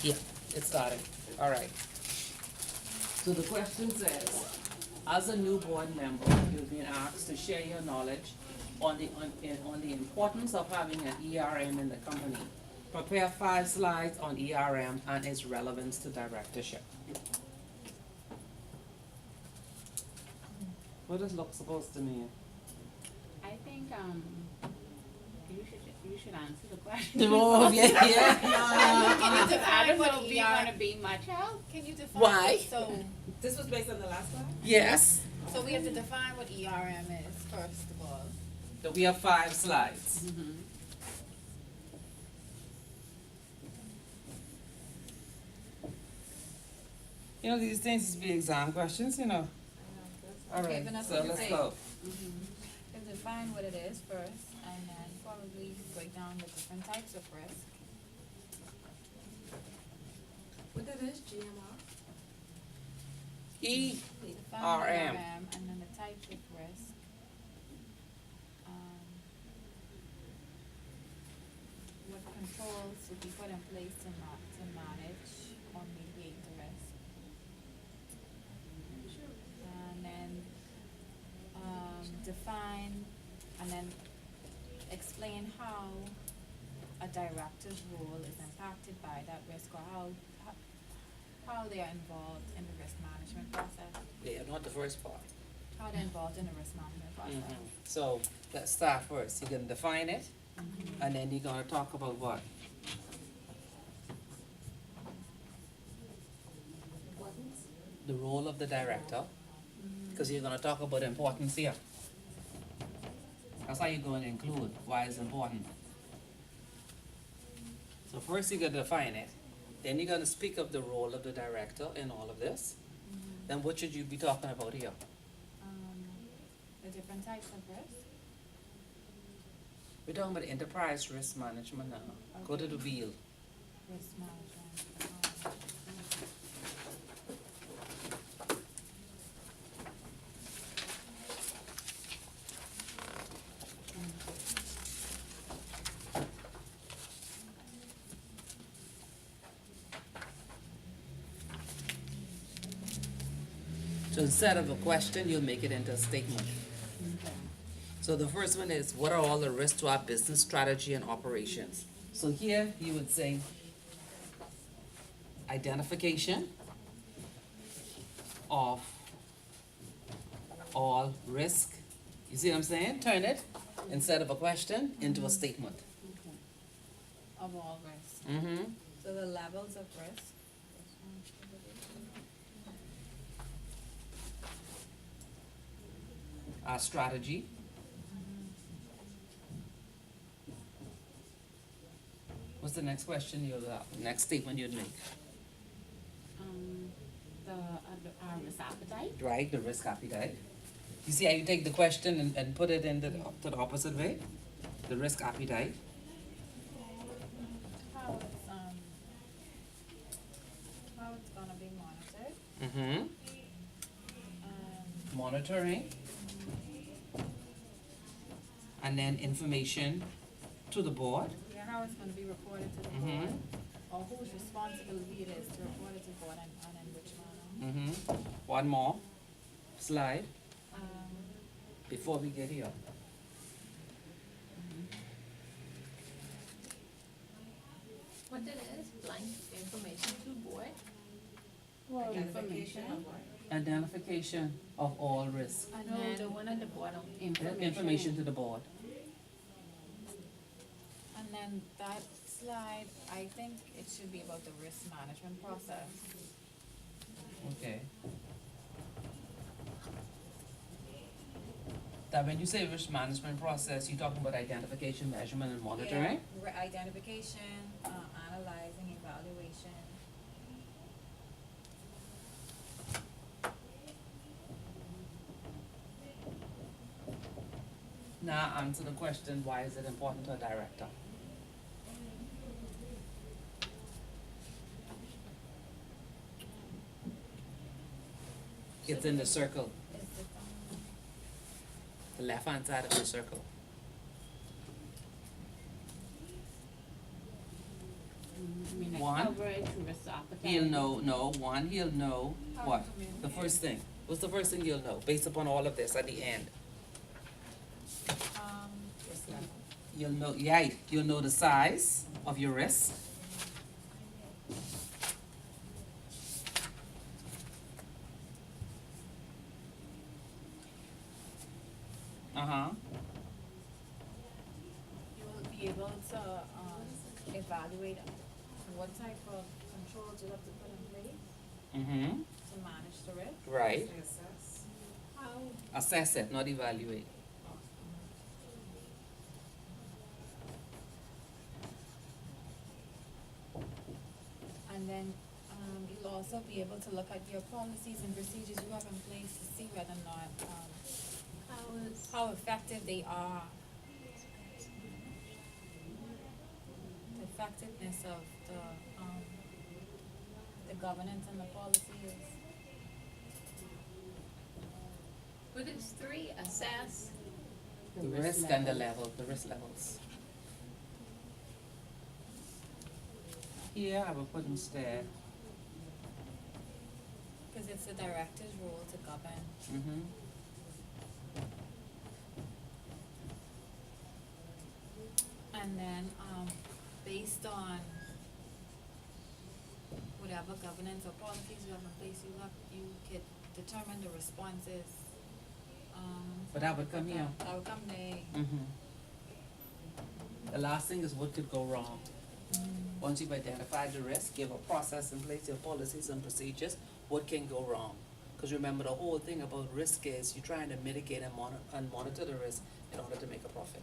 Yeah, it started. All right. So the question says, as a new board member, you've been asked to share your knowledge on the importance of having an ERM in the company. Prepare 5 slides on ERM and its relevance to directorship. What does look supposed to mean? I think you should answer the question. Oh, yeah. Can you I define don't what know if ER? you're Gonna be much help? Can you define? Why? So, This was based on the last one? Yes. so we have to define what ERM is first of all. So we have 5 slides. Mm-hmm. You know, these things is be exam questions, you know. All right, Vanessa, so what do you let's think? go. You have to define what it is first, and then probably break down the different types of risk. What that is, GMR? Define ERM. and then the types of risk. Um, what controls should be put in place to manage or mitigate the risk. And then define and then explain how a director's role is impacted by that risk, or how they are involved in the risk management process. Yeah, not the first part. How they're involved in the risk management process. So let's start first. You're gonna define it, and then you're gonna talk about what? The role of the director, because you're gonna talk about importance here. That's how you're gonna include why it's important. So first you're gonna define it, then you're gonna speak of the role of the director in all of this. Then what should you be talking about here? The different types of risk. We're talking about enterprise risk management now. Go to the wheel. Risk management. So instead of a question, you'll make it into a statement. So the first one is, what are all the risks to our business strategy and operations? So here you would say, identification of all risk. You see what I'm saying? Turn it, instead of a question, into a statement. Of all risk. Mm-hmm. So the levels of risk. Our strategy. What's the next question you'll next statement you'd make? Our risk appetite. Right, the risk appetite. You see how you take the question and put it in to the opposite way? The risk appetite. How it's gonna be monitored. Mm-hmm. Monitoring. And then information to the board. Yeah, how it's gonna be reported to the Mhm. board, or whose responsibility it is to report it to the board and in which manner. Mm-hmm. One more slide Um, before we get here. What that is, blank information to board. Information. of what? Identification of all risk. And No, then the one at the bottom. Information to the board. And then that slide, I think it should be about the risk management process. Okay. That when you say risk management process, you're talking about identification, measurement, and monitoring? Yeah, identification, analyzing, evaluation. Now answer the question, why is it important to a director? It's in the circle, Is it, the left hand side of the circle. I mean, like One. coverage, risk appetite. He'll know How what? to communicate. The first thing. What's the first thing you'll know, based upon all of this at the end? You'll know the size of your risk. Uh-huh. You will be able to, evaluate what type of controls you have to put in place Mm-hmm. to manage the risk. Right. How, Assess it, not evaluate. and then, you'll also be able to look at your policies and procedures you have in place to see whether or not, how effective they are. The effectiveness of the governance and the policies. But it's three, assess, The risk and the level, the risk levels. Here I will put instead. Cause it's the director's role to govern. Mm-hmm. And then, based on whatever governance or policies you have in place, you could determine the responses. But that would come here. That would come there. Mm-hmm. The last thing is what could go wrong. Once you've identified the risk, you have a process in place, your policies and procedures, what can go wrong? Because remember, the whole thing about risk is you're trying to mitigate and monitor the risk in order to make a profit.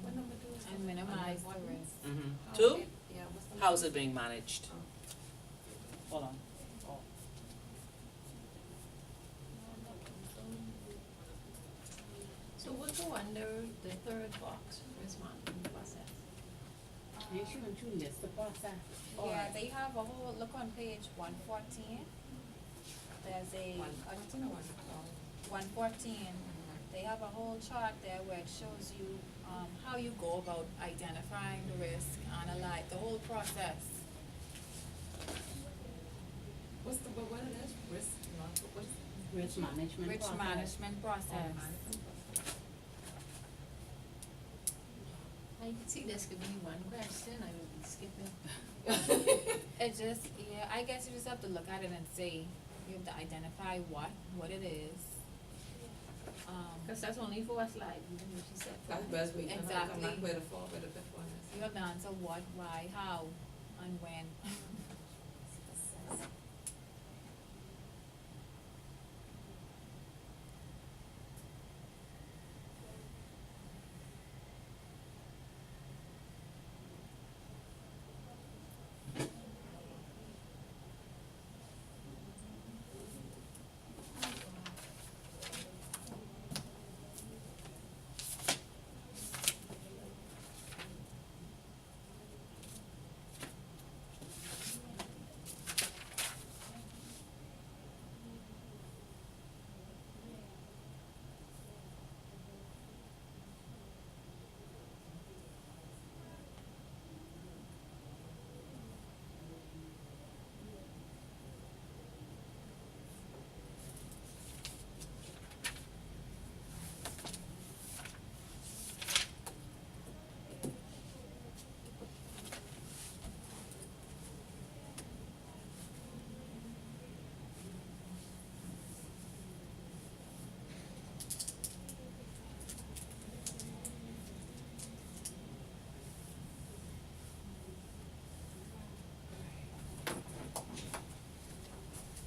what number two is And that? minimize the Under risk. Mm-hmm. what? Two, Okay, yeah, what's the how's number? it being managed? Hold on. Oh. So what go under the third box, risk management process? Make sure that you list the process. Yeah, they have a whole, look on page 114. There's a, 114 or 114, they have a whole chart there where it shows you, how you go about identifying the risk, analyze the whole process. What's the, what it is, risk, what's? Risk management Risk process. management process. I can see this could be one question, I would be skipping. It just, yeah, I guess you just have to look at it and say, you have to identify what it is. Cause that's only 4 slides, even though she said That's 5. best we can come Exactly. back where the four, where the fifth one is. You have to answer what, why, how, and when.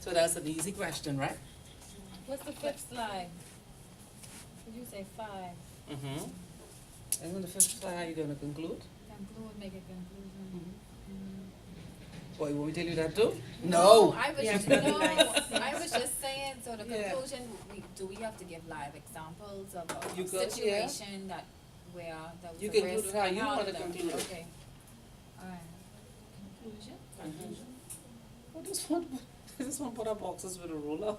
So that's an easy question, right? What's the fifth slide? Did you say 5? Mm-hmm. And then the fifth slide, how you gonna conclude? Conclude, make a conclusion. What, you want me to tell you that too? I was Yeah. just, no, I was just saying, so the Yeah. conclusion, do we have to give live examples of You a could, situation that, where there was You a can risk conclude it how and you how wanna the- conclude it. Okay, alright. Conclusion? I just want to put our boxes with a ruler.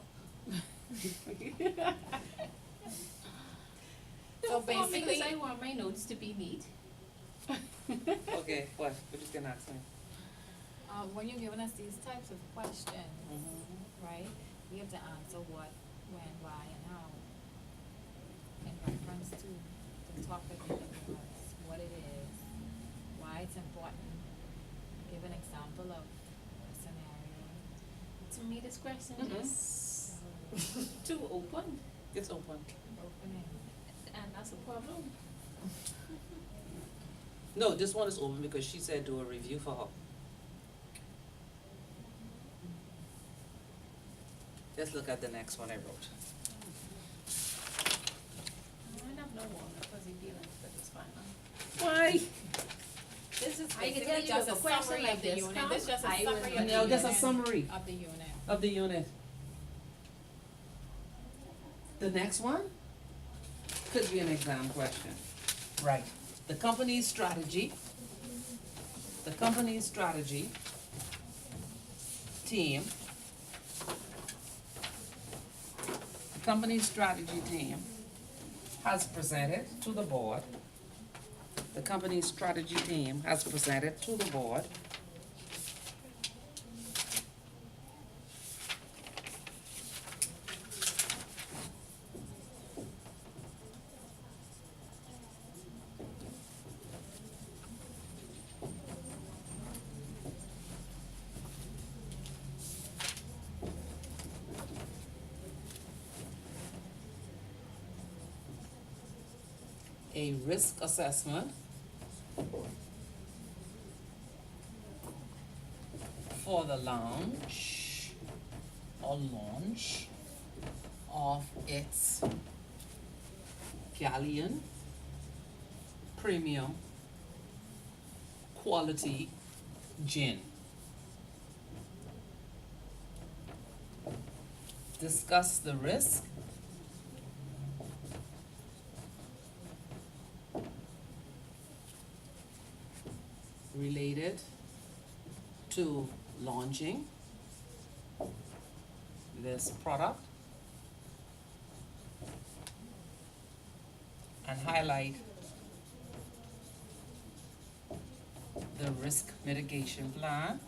So Because basically, I want my notes to be neat. Okay, what? What you can ask me? When you're giving us these types of questions, Mm-hmm. right, we have to answer what, when, why, and how in reference to the topic that you're giving us, what it is, why it's important, give an example of a scenario. To me, this question Mhm. is too open, It's open. Opening. and that's a problem. No, this one is open because she said do a review for her. Let's look at the next one I wrote. I have no one because you're dealing with this final. Why? This is I can basically tell you just if a a question summary like of the this unit, comes, this is just a I will summary of the unit. No, just a summary Of the unit. of the unit. The next one could be an exam question. Right. The company's strategy. The company's strategy team. The company's strategy team has presented to the board. The company's strategy team has presented to the board a risk assessment for the launch of its Galleon Premium Quality Gin. Discuss the risk related to launching this product and highlight the risk mitigation plan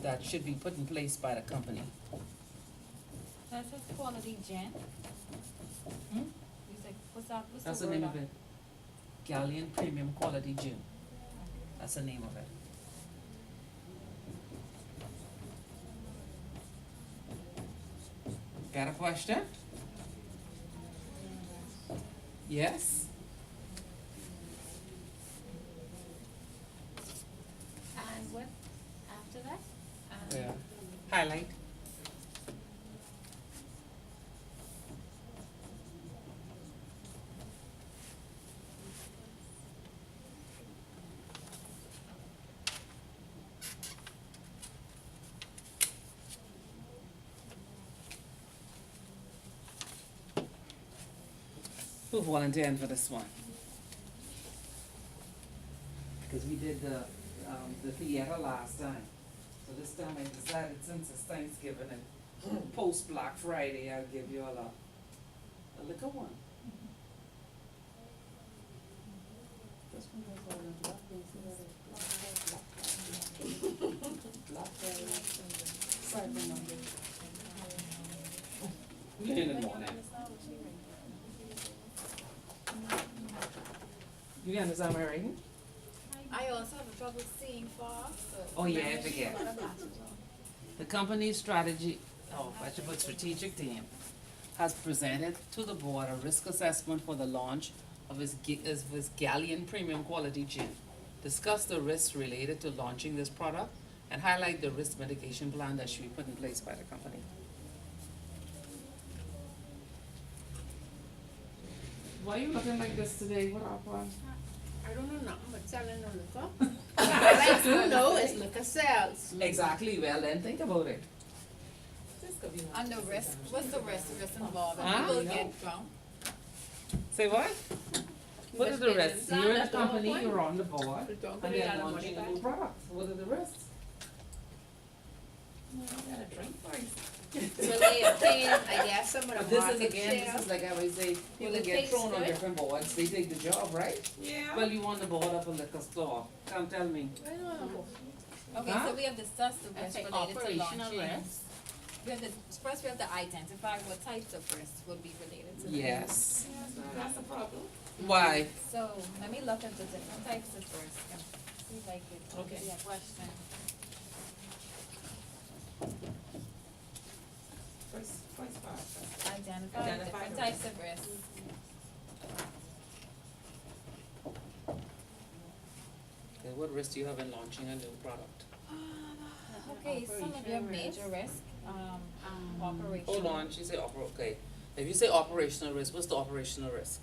that should be put in place by the company. That's a quality gin. Hmm? You said, what's that, what's That's the the word name of of it. Galleon Premium Quality Gin. That's the name of it. Got a question? Yes? And what after that? Yeah. Highlight. Who's volunteering for this one? Because we did the theater last time. So this time I decided since it's Thanksgiving and post Black Friday, I'll give you all a liquor one. This one has all the black things in it. Black Friday, Cyber Monday. In the morning. You understand my writing? I also have trouble seeing far, so. Oh yeah, I forget. The company's strategy, I should put strategic team, has presented to the board a risk assessment for the launch of its Galleon Premium Quality Gin. Discuss the risks related to launching this product and highlight the risk mitigation plan that should be put in place by the company. Why are you looking like this today? What happened? I don't know nothing but selling no liquor. All I do know is liquor sales. Exactly, well then think about it. This could be one. And the risk, what's the risk involved? Huh? People get drunk. Say what? What are the risks? Plan, You're in a that's the whole company, point. you're on the board, The drunk and will they're get our launching money a new back. product. What are the risks? You gotta drink first. Will they obtain, I guess, some of But the this is market again, share? this is like I always say, people it get tastes thrown on good? different boards, they take the job, right? Yeah. Well, you want the board up a liquor store, come tell me. I don't know. Okay, Huh? so we have discussed the That's risk like related to operational launching. risk. We have to, first we have to identify what types of risks would be related to this. Yes. That's the problem. Why? So, let me look at the different types of risk and see if I could Okay. see a question. First part. Identify Identify different the types of risks. Okay, what risk do you have in launching a new product? Okay, some of your Operational major risk, operational. Hold on, she said okay. If you say operational risk, what's the operational risk?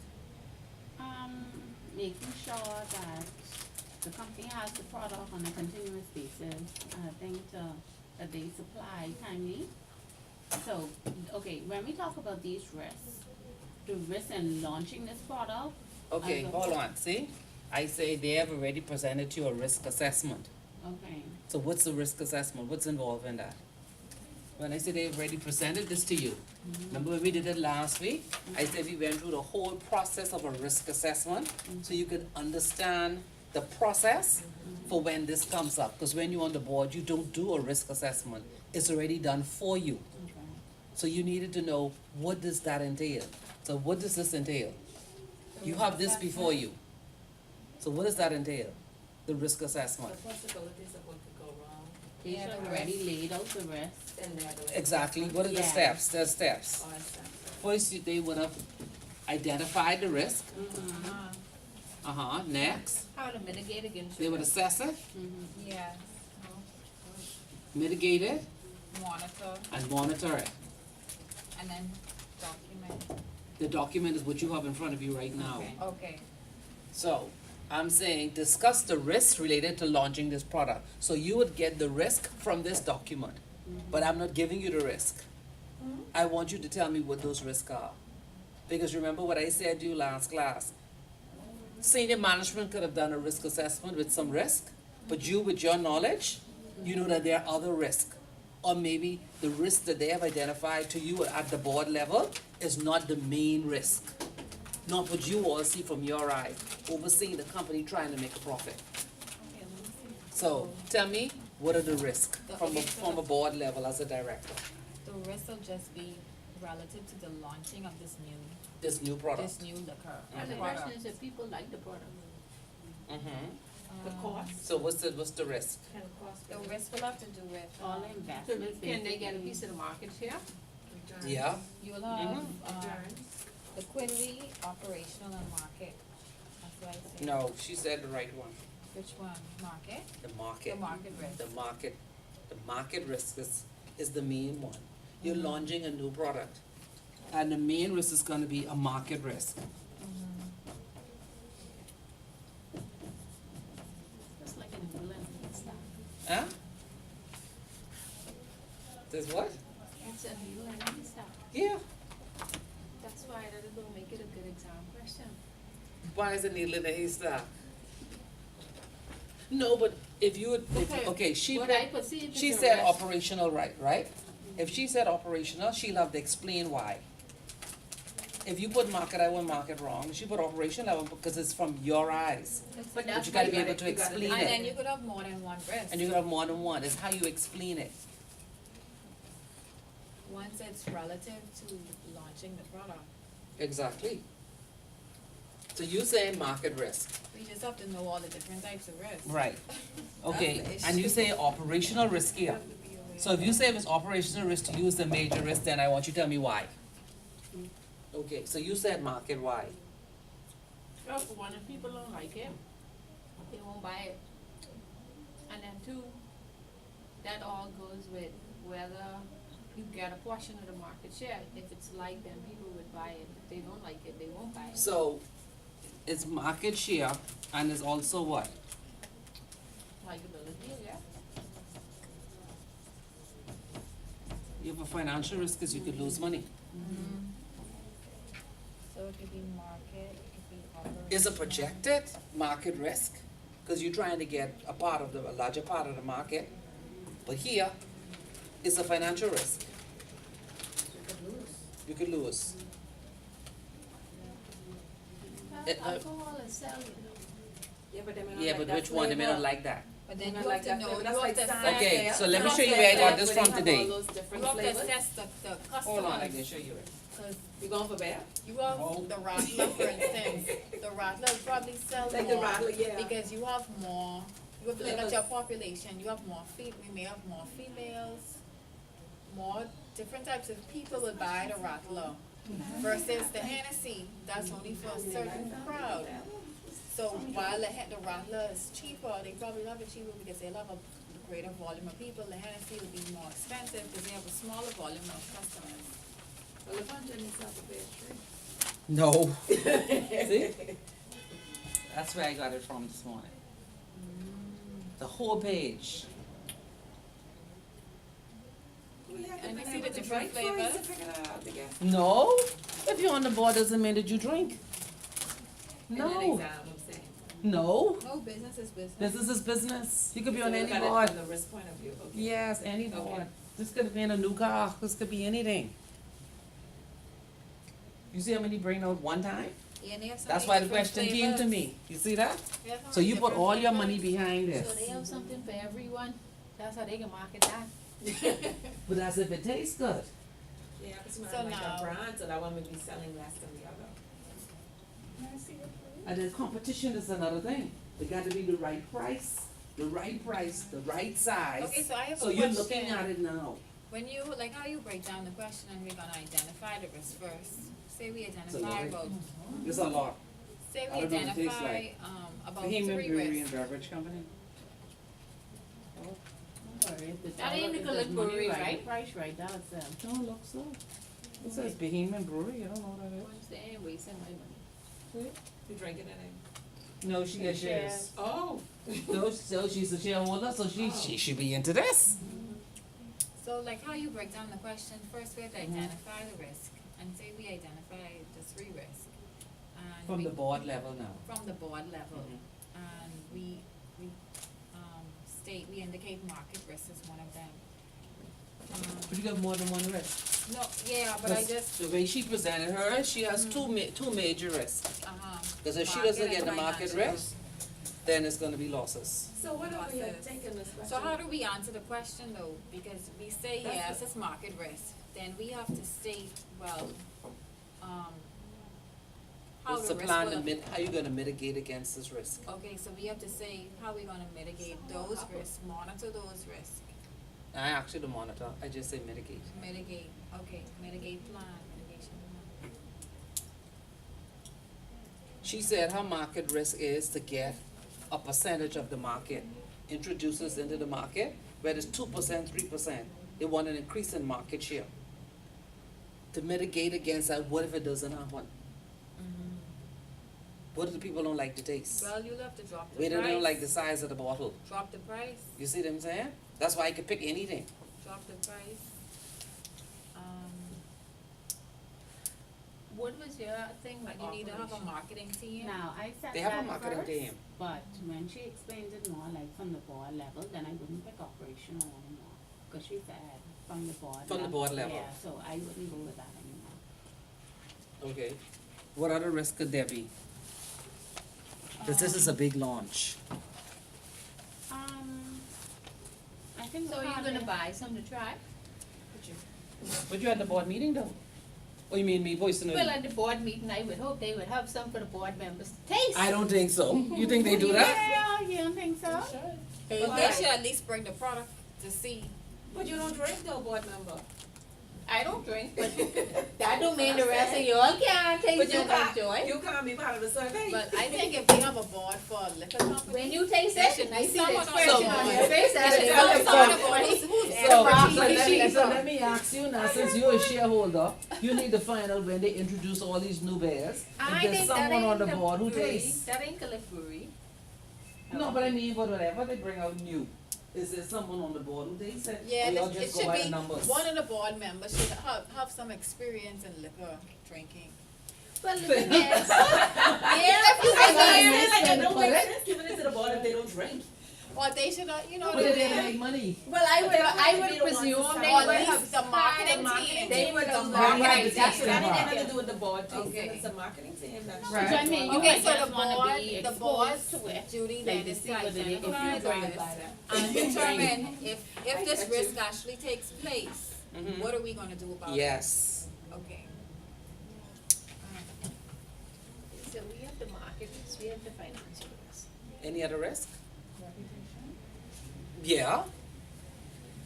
Making sure that the company has the product on a continuous basis, I think that they supply timely. So, okay, when we talk about these risks, the risk in launching this product. Okay, hold on, see? I say they have already presented to you a risk assessment. Okay, So what's the risk assessment? What's involved in that? When I say they've already presented this to you, remember when we did it last week? I said we went through the whole process of a risk assessment, so you could understand the process for when this comes up. Because when you're on the board, you don't do a risk assessment. It's already done for you. okay. So you needed to know, what does that entail? So what does this entail? You have this before you. So what does that entail? The risk The assessment. possibilities of what could go wrong, They Yeah, should the already laid out the risk. then they have the. Exactly. What are the Yeah. steps? There's steps. Or something. First, they would have identified the risk. Uh, Next, How to mitigate against they would risk. assess it, yes, mitigate it, monitor, and monitor it. and then document. The document is what you have in front of you right now. Okay. Okay, So, I'm saying discuss the risks related to launching this product. So you would get the risk from this document, but I'm not giving you the risk. I want you to tell me what those risks are. Because remember what I said to you last class? Senior management could have done a risk assessment with some risk, but you, with your knowledge, you know that there are other risks. Or maybe the risk that they have identified to you at the board level is not the main risk. Not what you all see from your eye, overseeing the company trying to make a profit. okay, let me see. So tell me, what are the risks from Okay, from a board level as a director, The risk will just be relative to the launching of this this new product? new liquor. And the product. question is if people like the product. The cost, So what's the risk? can cost. The risk will have to do with, All So investments can they get a basically. piece of the market share? Return. Yeah, you'll have, Returns. liquidity, operational, and market. That's what I say. no, she said the right one, Which one? Market? the market. The market risk. The market risk is the main one. You're launching a new product, and the main risk is gonna be a market risk. Just like in England and stuff. Huh? There's what? It's a new and stuff. Yeah. That's why that don't make it a good exam question. Why is a needle in a haystack? No, but if you would, okay, she What put- I perceive is she a said risk. operational, right? If she said operational, she'll have to explain why. If you put market, I want market wrong. She put operational, I want, because it's from your eyes. But But that's you why gotta be you able to you gotta explain And then it. you could have more than one risk. And you have more than one, it's how you explain it. Once it's relative to launching the product. Exactly. So you say market risk. We just have to know all the different types of risks. Right. Okay, the and you issue. say operational risk here. So if you say it's operational risk to use the major risk, then I want you to tell me why. Okay, so you said market, why? Well, for one, if people don't like it, they won't buy it. And then two, that all goes with whether you get a portion of the market share. If it's like, then people would buy it. If they don't like it, they won't buy it. So it's market share and it's also what? Likability, yeah. You have a financial risk because you could lose money. So it could be market, it could be operational. Is a projected market risk, because you're trying to get a larger part of the market. But here is a financial risk. You could lose. Alcohol is selling. Yeah, but they may not Yeah, like but that which one? They may flavor. not like that. But They then may you like have to that know, flavor. you That's have like to science assess. Okay, so let me you show you have where I to got assess this Where from they have today. all those different You have to flavors. assess the customers. Hold on, I can show you it. Cause You going for bear? you have No. the Rattler, for instance, the Rattler probably sells Like more. the Rattler, yeah. Because you have more, you have to look at Flavors. your population, you have more we may have more females, more different types of people would buy the Rattler. Versus the Hennessy, that's only for a certain crowd. So while the Rattler is cheaper, they probably love it cheaper because they'll have a greater volume of people. The Hennessy will be more expensive because they have a smaller volume of customers. Well, the punch in itself a bear tree. No. See? That's where I got it from this morning. The whole page. And you see the different flavors? No. If you're on the board doesn't mean that you drink. In an No. exam, I'm saying. No. No, business is business. Business is business. You could be So on look any at it board. From the risk point of view, okay. Yes, any Okay. board. This could have been a new car. This could be anything. You see how many bring out one time? Yeah, and they have so That's many why the different question came to flavors. me. You see that? They have so So many you put different all your flavors. money behind So this. they have something for everyone, that's how they can market that. But that's if it tastes good. Yeah, because you So might like now- a brand, so that one may be selling less than the other. And then competition is another thing. It got to be the right price, the right size. Okay, so I have a So you're looking question. at it now. When you, like how you break down the question and we're gonna identify the risk first. Say we a identify lot. about, It's a lot. say I we don't know what it tastes identify, like. about Bohemian three Brewery and risks. Beverage Company. Don't worry, if the That ain't dollar- if Nicholas there's money Brewery, right, right? the price right, that'll sell. Don't look so. It says Bohemian Brewery. I don't know what that Once they ain't wasting my money. You drinking it is. No, she gets shares. Shares. Oh. No, so she's a shareholder, so she should be into this. So like how you break down the question, first we have to identify the risk and say we identify the three risks. And From we- the board level now. From the board level. Mhm. And we state, we indicate market risk as one of them. But you got more than one risk. No, yeah, but I That's- just, The way she presented her, she has two major risks. Because if she doesn't get the market risk, then it's gonna be losses. So what are we Process. taking this question? So how do we answer the question though? Because we say That's yes, the- it's market risk, then we have to state, well, how What's the the risk plan will. how you gonna mitigate against this risk? Okay, so we have to say how we gonna mitigate those risks, monitor those risks, I actually don't monitor, I just say mitigate. mitigate, okay, mitigate plan, mitigation plan. She said her market risk is to get a percentage of the market, introduces into the market, whether it's 2%, 3%, they want an increase in market share. To mitigate against that, what if it doesn't happen? What if the people don't like the taste? Well, you'll have to drop the Where price. they don't like the size of the bottle? Drop the price, You see what I'm saying? That's why I could pick anything. drop the price. What was your thing But like you need to have a operation? marketing team. Now, I said They have a that marketing first, team. but when she explains it more, like from the board level, then I wouldn't pick operational anymore. Cause she said from the board level. From the board level. Yeah, so I wouldn't go with that anymore. Okay. What other risk could there be? Cause this is a big launch. I think. So are you gonna buy some to try? But you had the board meeting though? Oh, you mean me voicing it? Well, at the board meeting, I would hope they would have some for the board members to taste. I don't think so. You think they do that? Yeah, you don't think so? But they should at least bring the product to see. But you don't drink though, board member. I don't drink, but that don't mean the rest of y'all can't But taste you and can't, enjoy. you can't be part of the survey. But I think if they have a board for a liquor company. When you taste They it, should you be see the someone on expression the on board. your face. There That's should be it. someone on the board who's So let me ask you now, since you're a shareholder, you need to find out when they introduce all these new beers. I If there's think that someone on ain't the the board who brewery. tastes. That ain't Caliph Brewery. No, but I mean, but whatever they bring out new, is there someone on the board who tastes it? Yeah, Or y'all it just go should by the be, numbers? one of the board members should have some experience in liquor drinking. Well, the thing is, Yeah, if you I have mean, It's like it don't Put make it. sense giving it to the board if they don't drink. Oh, Or they should, you know, But they're there to make money. Well, I would presume they or would at have least the marketing team. They would The have marketing Right, team. that's That ain't Right. nothing to do with the board, too, Okay. it's a marketing team that Right. So I mean, you Okay, might so just the wanna board, be the board's exposed to it. duty Like then to is see to whether they- if you identify bring this by that. and determine if I this get risk you. actually takes place, Mhm. what are we gonna do about it? Yes. Okay. So we have the markets, we have the financial risk. Any other risk? Yeah.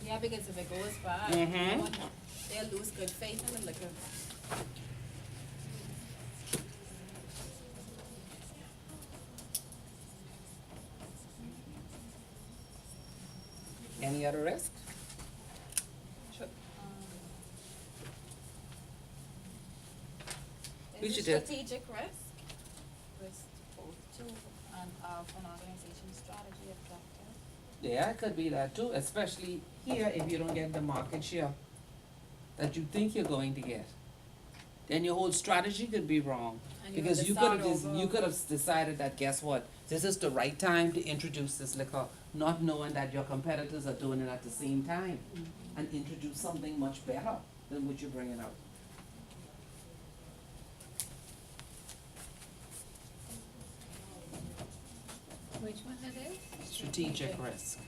Yeah, because if it goes bad, Mhm. they'll lose good faith in the liquor. Any other risk? We Is should it do- strategic risk both to and of an organization's strategy objective? Yeah, it could be that too, especially here if you don't get the market share that you think you're going to get. Then your whole strategy could be wrong. And you Because have to you start could have, over. you could have decided that, guess what, this is the right time to introduce this liquor, not knowing that your competitors are doing it at the same time. And introduce something much better than what you're bringing out. Which one it is? Strategic risk.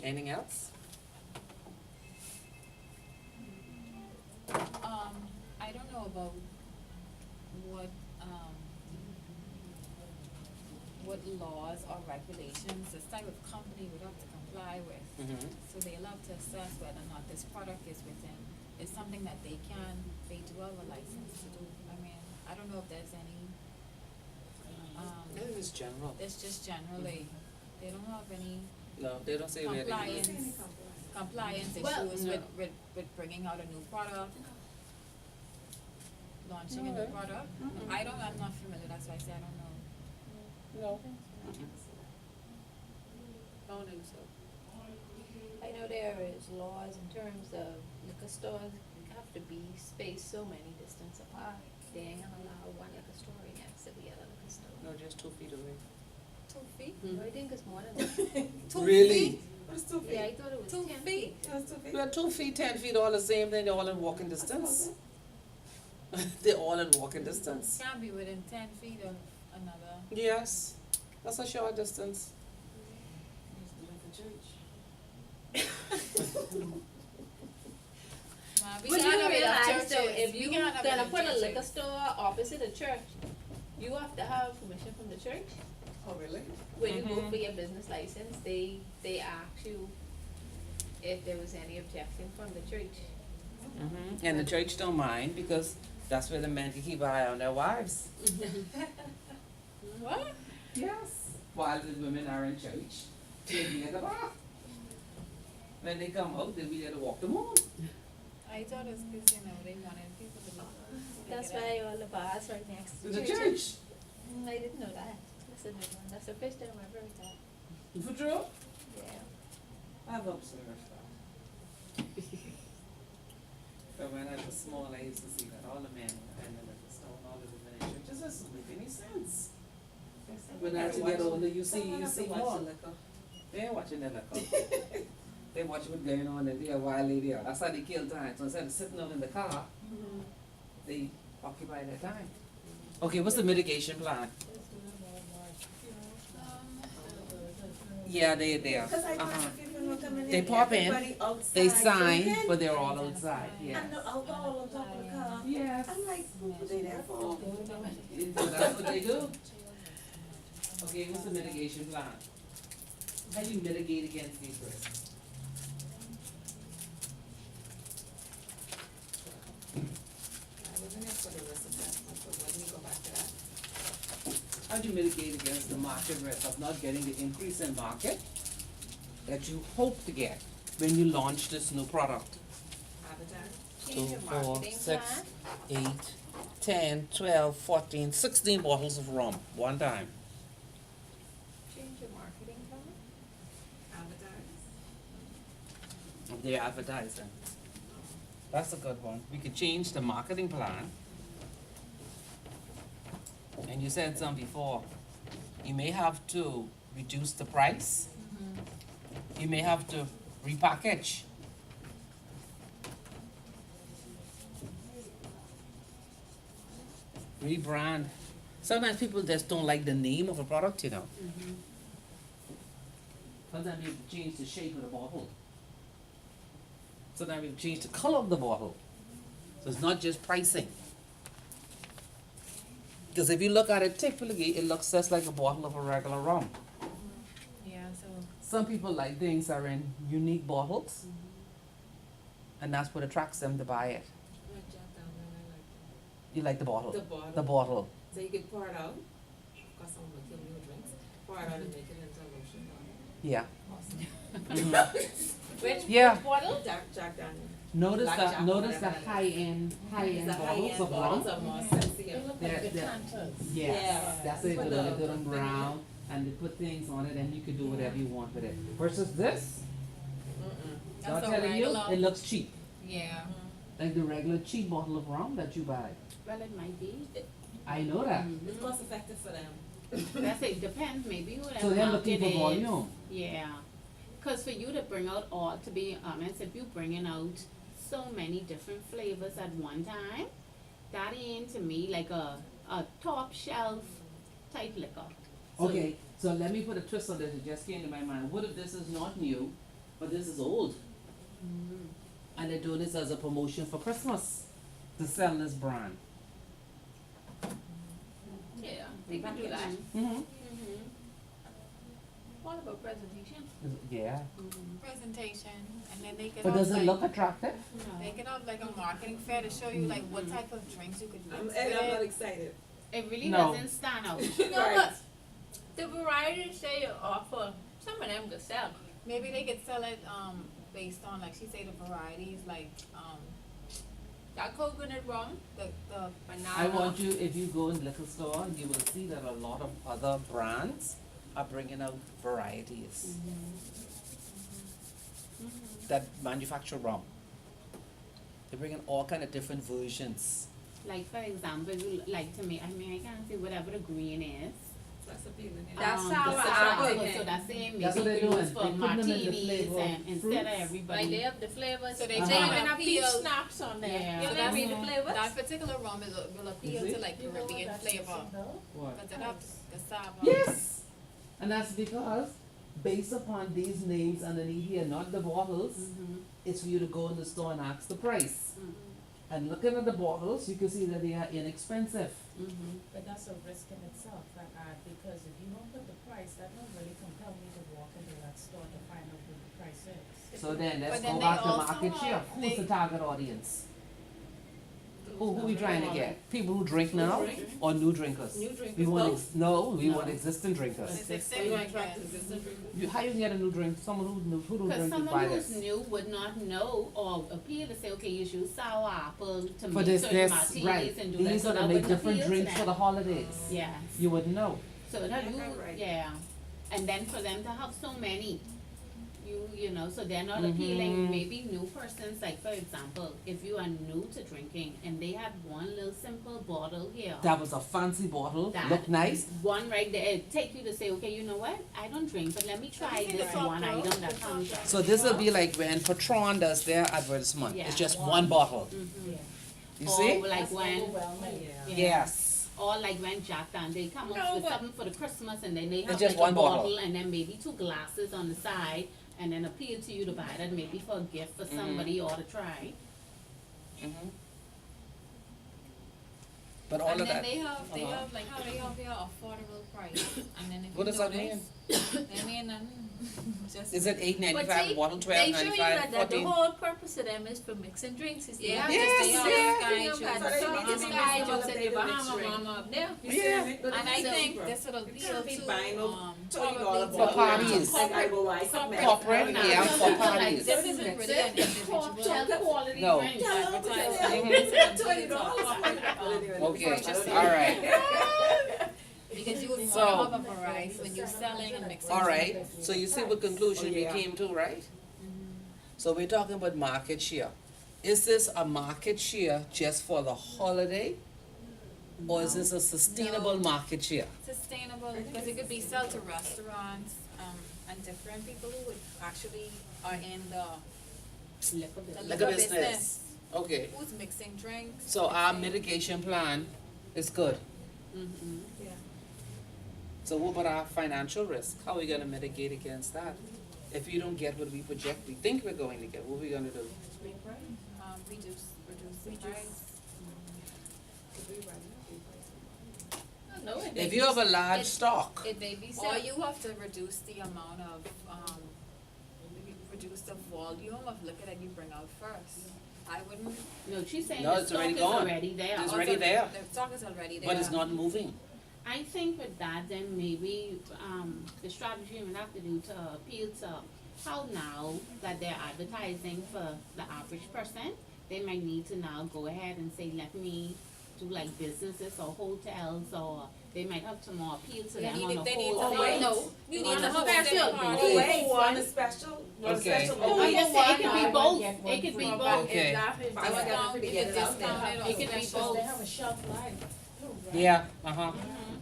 Anything else? I don't know about what laws or regulations this type of company would have to comply with. Mm-hmm. So they'll have to assess whether or not this product is something that they do have a license to do. I mean, I don't know if there's any, It is general. it's just generally, they don't have any No, they don't say where they use it. compliance Well, issues no. with bringing out a new product, launching a new Okay. product. Mm-mm. I'm not familiar, that's why I say I don't know. No. Don't think so. I know there is laws in terms of liquor stores have to be spaced so many distance apart. They ain't gonna allow one liquor store right next to the other liquor store. No, just 2 feet away. 2 feet? I think it's more than that. 2 Really? feet? What's 2 feet? Yeah, I thought it was 2 10 feet? That's 2 feet? Well, 2 feet, 10 feet, all the same thing, they're all in walking distance. They're all in walking distance. Can't be within 10 feet of another. Yes, that's a short distance. Man, we But can't you have enough realize though, churches. if We you can't have gonna enough put a churches. liquor store opposite a church, you have to have permission from the church. Oh, really? When you go Mhm. for your business license, they ask you if there was any objection from the church. Mm-hmm. And the church don't mind because that's where the men can keep an eye on their wives. What? Yes. While the women are in church, they'll be at the bar. When they come out, they'll be there to walk them home. I thought it was because, they wanted people to be. That's why all the bars right next to To the churches. church. I didn't know that. That's a new one. That's the first time I've heard that. For true? Yeah. I've observed that. But when I was small, I used to see that all the men were in the liquor store, and all the women in church. It doesn't make any sense. When as you get older, you see more. They ain't watching their liquor. They watch what's going on in there while they there. That's how they kill time. So instead of sitting out in the car, they occupy their time. Okay, what's the mitigation plan? Yeah, they're there. Because I Uh-huh. thought the people were coming in, They pop in, everybody outside They sign, drinking, but they're all outside, yes. and the alcohol on top of the car. Yes. I'm like, what they there for? So that's what they do. Okay, what's the mitigation plan? How do you mitigate against these risks? I wasn't here for the risk assessment, but let me go back to that. How do you mitigate against the market risk of not getting the increase in market that you hope to get when you launch this new product? Advertise. Change your 2, 4, marketing 6, plan. 8, 10, 12, 14, 16 bottles of rum, one time. Change your marketing plan. Advertise. They're advertising. That's a good one. We could change the marketing plan. And you said some before, you may have to reduce the price. You may have to repackage. Rebrand. Sometimes people just don't like the name of a product, you know. Sometimes you change the shape of the bottle. Sometimes you change the color of the bottle. So it's not just pricing. Because if you look at it typically, it looks just like a bottle of a regular rum. Yeah, so Some people like things that are in unique bottles, and that's what attracts them to buy it. I jot down and I like You like the bottle? the bottle. The bottle. So you could pour it out, because I'm making new drinks, pour it out and make it into a lotion. Yeah. Awesome. Mhm. Which, Yeah. which bottle? Jack Daniel. Notice Black that. Jack, Notice the whatever that high-end The bottles high-end of bottles rum. are more sexier. Yes, Yeah. that's it. Put They the- put them brown, and they put things on it, and you can do whatever you want with it. Versus this, Mm-mm. I'm That's a telling you, regular- it looks cheap, yeah. like the regular cheap bottle of rum that you buy. Well, it might be. I know that. It's cost effective for them. That's it, depends, maybe who that So they're looking market for is. volume. Yeah, cause for you to bring out all, to be honest, if you bringing out so many different flavors at one time, that ain't to me like a top shelf type liquor. So- Okay, so let me put a twist on this. It just came to my mind. What if this is not new, but this is old, and they're doing this as a promotion for Christmas to sell this brand? Yeah, they can do that. Mm-hmm. What about presentation? Yeah. Presentation, and then they can But have does it like, look attractive? they can have like a marketing fair to show you like what type of drinks you could mix with And I'm not it. excited. It really No. doesn't stand out. No, but the varieties they offer, some of them could sell. Maybe they could sell it, based on, like she said, the varieties, like, That coconut rum, the banana. I want you, if you go in liquor store, you will see that a lot of other brands are bringing out varieties that manufacture rum. They're bringing all kind of different versions. Like for example, you like to make, I mean, I can't say whatever the green is. That's appealing. That's the how sour, I- so that's saying That's maybe what they're you doing. use for They're putting them in the martinis flavor of and instead of fruits. everybody. Like they have the flavors. So they They try even to have peach appeal- snaps on there. Yeah. You So know that's- me the flavors? that particular rum will appeal see? to like Caribbean flavor, What? but it has the sour. Yes! And that's because, based upon these names underneath here, not the bottles, it's for you to go in the store and ask the price. And looking at the bottles, you can see that they are inexpensive. But that's a risk in itself, because if you don't put the price, that don't really compel me to walk into that store to find out what the price is. So then, let's But then go they back to also market share. have- Who's the they- target audience? Who we trying to get? People who drink now drink? or new drinkers? New drinkers, We want, both? no, we No. want existing drinkers. It's the So same you like attract that. existing drinkers? You, how you get a new drink? Someone who don't Cause drink someone buy who's this. new would not know or appeal to say, okay, you use sour apple to For make this, certain martinis right. and do that, These so are to that make wouldn't different appeal to drinks for them. the holidays. Yes, You wouldn't know. so that you, right. yeah, and then for them to have so many, you know, so they're not appealing, Mhm. maybe new persons, like for example, if you are new to drinking and they had one little simple bottle here. That was a fancy bottle, That- looked nice. One right there, it take you to say, okay, you know what, I don't drink, but let me try see the this top one row, item that the top comes row. up. So this will be like when Patron does their advertisement. Yeah. It's just one bottle. Mhm. You Or see? like when, Overwhelming. Yeah. Yes. or like when Jack Dan, they come No, up with but- something for the Christmas and then they It's have just like one a bottle. bottle and then maybe 2 glasses on the side and then appeal to you to buy that maybe for a gift for somebody or to try. But all And of then that. they have Uh-huh. like how they have their affordable price, and then if What you does that mean? I mean, just. Is it $8.95 But a bottle, they show you $12.95, that the $14? whole purpose of them is for mixing drinks. Is Yeah, they Yes, they yeah. have Bring sky them juice. back. So they So need this to guy make just sure at they the do mixed Bahama drink. Mama up there. You Yeah. see? But And it's I think silver. this will You deal can't be to, buying no $20 probably For parties. Like I will buy some Corporate, yeah, for Like parties. this isn't really an individual quality No. drink. Okay, alright, Because you would So- want to have a variety when you're selling and mixing. alright. So you see what conclusion Oh, we yeah. came to, right? So we're talking about market share. Is this a market share just for the holiday? Or is this a sustainable No. market share? Sustainable, because it could be sell to restaurants, and different people who would actually are in the Liquor business. Like a business. Okay. who's mixing drinks. So our mixing- mitigation plan is good. Mm-hmm. Yeah. So what about our financial risk? How are we gonna mitigate against that? If we don't get what we project, we think we're going to get, what are we gonna do? Reduce the price. No, it If may you be- have a large it- stock, It may be Or sell. you have to reduce the amount of, reduce the volume of liquor that you bring out first. I wouldn't. No, she's saying No, the it's stock already is gone. already there. It's Also, already there. The stock is already there. but it's not moving. I think with that, then maybe, the strategy we have to do to appeal to how now that they're advertising for the average person, they might need to now go ahead and say, let me do like businesses or hotels, or they might have to more appeal to They them need on it- a they need to wholesale. have- No, you On need a to wholesale special. party. Oh, Wait, one is special, one Okay. special. Oh, I just say it could Buy be one, both, get one it could be free. both. Okay. Buy one, get one free to get it out there. It could be Because both. they have a shelf life too, right? Yeah, uh-huh.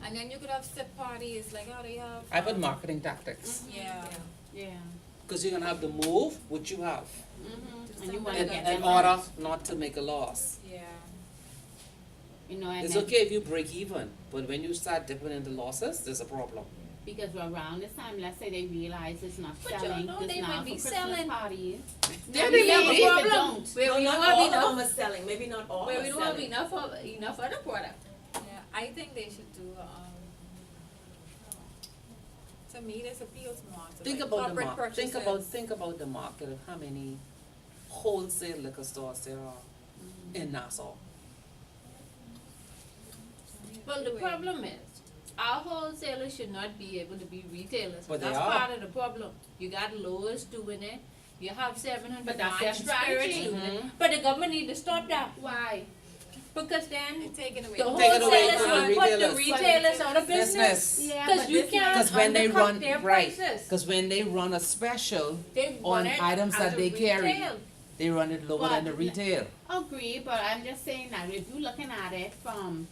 And then you could have sip parties, like how they have. I put marketing tactics, Yeah. Yeah, cause you're gonna have to move what you have, and you wanna in, get in them order first, not to make a loss. Yeah. you know, and It's then, okay if you break even, but when you start dipping into losses, there's a problem. because around this time, let's say they realize it's not But you selling, know this they now might for be Christmas selling. parties. Yeah, I'm they saying may if be. it don't, Where we No, don't not have all enough, of them are selling, maybe not all where are we don't have selling. enough other product. Yeah, I think they should do, to me, this appeals more to Think like about the corporate market, purchases. think about the market of how many wholesale liquor stores there are in Nassau. Well, the Anyway. problem is, our wholesalers should not be able to be retailers. But they That's are. part of the problem. You got Lowe's doing it, you have 700 But that's wine their spirits strategy. doing it. Mhm. But the government need to stop that, why? because then They're taking away. the Take it away wholesalers from the will put the retailers. retailers out of business. Yeah, Cause but you this can't Cause when they undercut run, their right, prices. cause when they run a special, They on want it items out that of they carry. retail. they run it lower than the But- retail. Agree, but I'm just saying that if you're looking at it from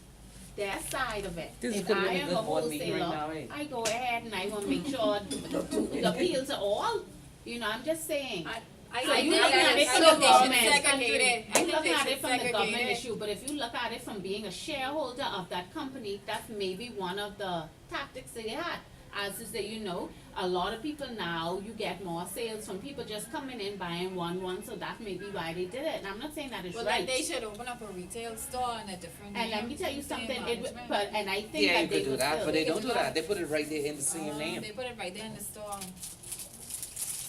their side of it, This if could be I a am good a board meeting right wholesaler, now, eh? I go ahead and I wanna make sure to appeal to all, you know, I'm just saying. I So think you that looking at is it from so the they should government, segregate it. I you think looking they at should it from the segregate government it. issue, but if you look at it from being a shareholder of that company, that's maybe one of the tactics they had. As is that, you know, a lot of people now, you get more sales from people just coming in, buying one, so that may be why they did it, and I'm not saying that it's Well, right. then they should open up a retail store in a different name. And let me tell you same something, management. but, and I think Yeah, you that they could do would that, still. but they They don't could do do that, they put it right there in the same name. They put it right there in the store.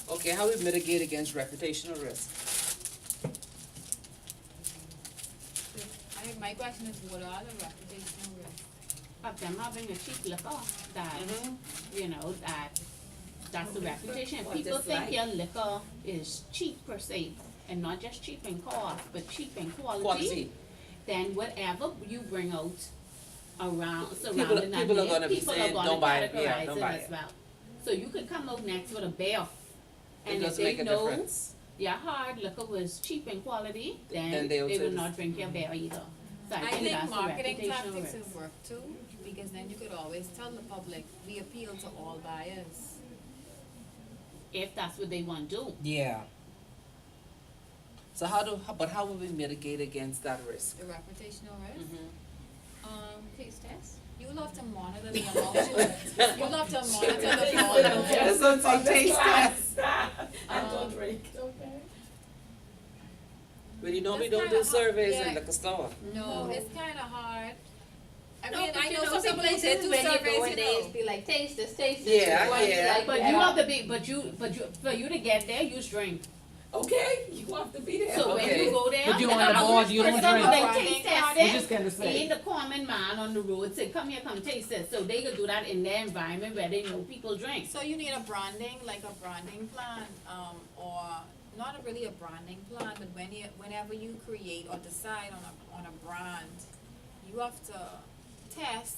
Okay, how we mitigate against reputational risk? My question is, what are the reputational risks? Of them having a cheap liquor, that, Mm-hmm. you know, that's the reputation. Or People just think like- your liquor is cheap per se, and not just cheap in cost, but cheap in Quality. then whatever you bring out around, People surrounding that are name, gonna be people saying, are gonna "Don't buy it, yeah, categorize don't it buy as it." well. So you could come out next with a bear, It and if doesn't they make a know difference. your hard liquor was cheap in quality, Then then they'll they say will this. not drink your beer either. So I I think think that's the marketing reputational tactics risk. will work too, because then you could always tell the public, we appeal to all buyers. If that's what they want to do. Yeah. So but how will we mitigate against that risk? The reputational risk. Mm-hmm. Taste test. You love to monitor the emulsion. You love to monitor the Yes, volume. so taste test. I don't drink. Okay. But you normally It's don't do kinda hard, surveys yeah. in liquor store. No, it's kinda hard. I No, mean, but I you know know, some people who places did do when you surveys, go you and they know. just be like, taste this, taste this. Yeah, you want to be yeah. like But that. you have to be, but you, for you to get there, you drink. Okay, you have to be there. So when Okay. you go there, But you on the board, you don't for some drink. of they Right. taste You test You're it. just gonna He say. ain't the common man on the road say, come here, come taste it. So they could do that in their environment where they know people drink. So you need a branding, like a branding plan, or not really a branding plan, but whenever you create or decide on a brand, you have to test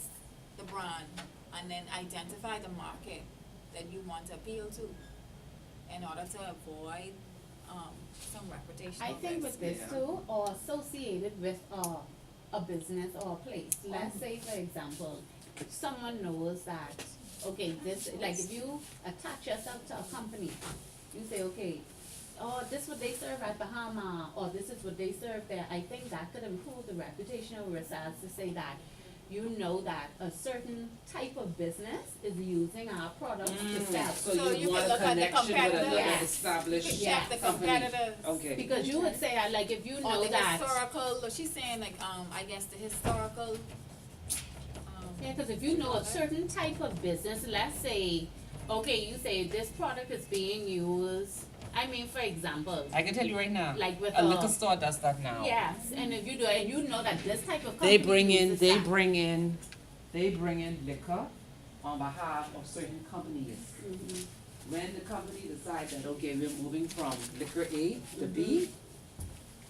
the brand and then identify the market that you want to appeal to in order to avoid, some reputational I think risk. with this too, or associated with, a business or a place. Let's say, for example, someone knows that, okay, this, like if you attach yourself to a company, you say, okay, oh, this is what they serve at Bahama, or this is what they serve there. I think that could improve the reputation of Resas to say that you know that a certain type of business is using our products to sell. So So you you want can a look at the connection with competitors. another Yes. established Check the company. competitors. Okay. Because you would say, like, if you Or know the that. historical, she's saying like, I guess the historical, Yeah, cause if you know a certain type of business, let's say, okay, you say this product is being used, I mean, for example, I can tell you right now, like with a liquor store does that now. yes, and if you do it, you know that this type of They company bring in, uses they that. bring in, they bring in liquor on behalf of certain companies. Mhm. When the company decides that, okay, we're moving from liquor A to B,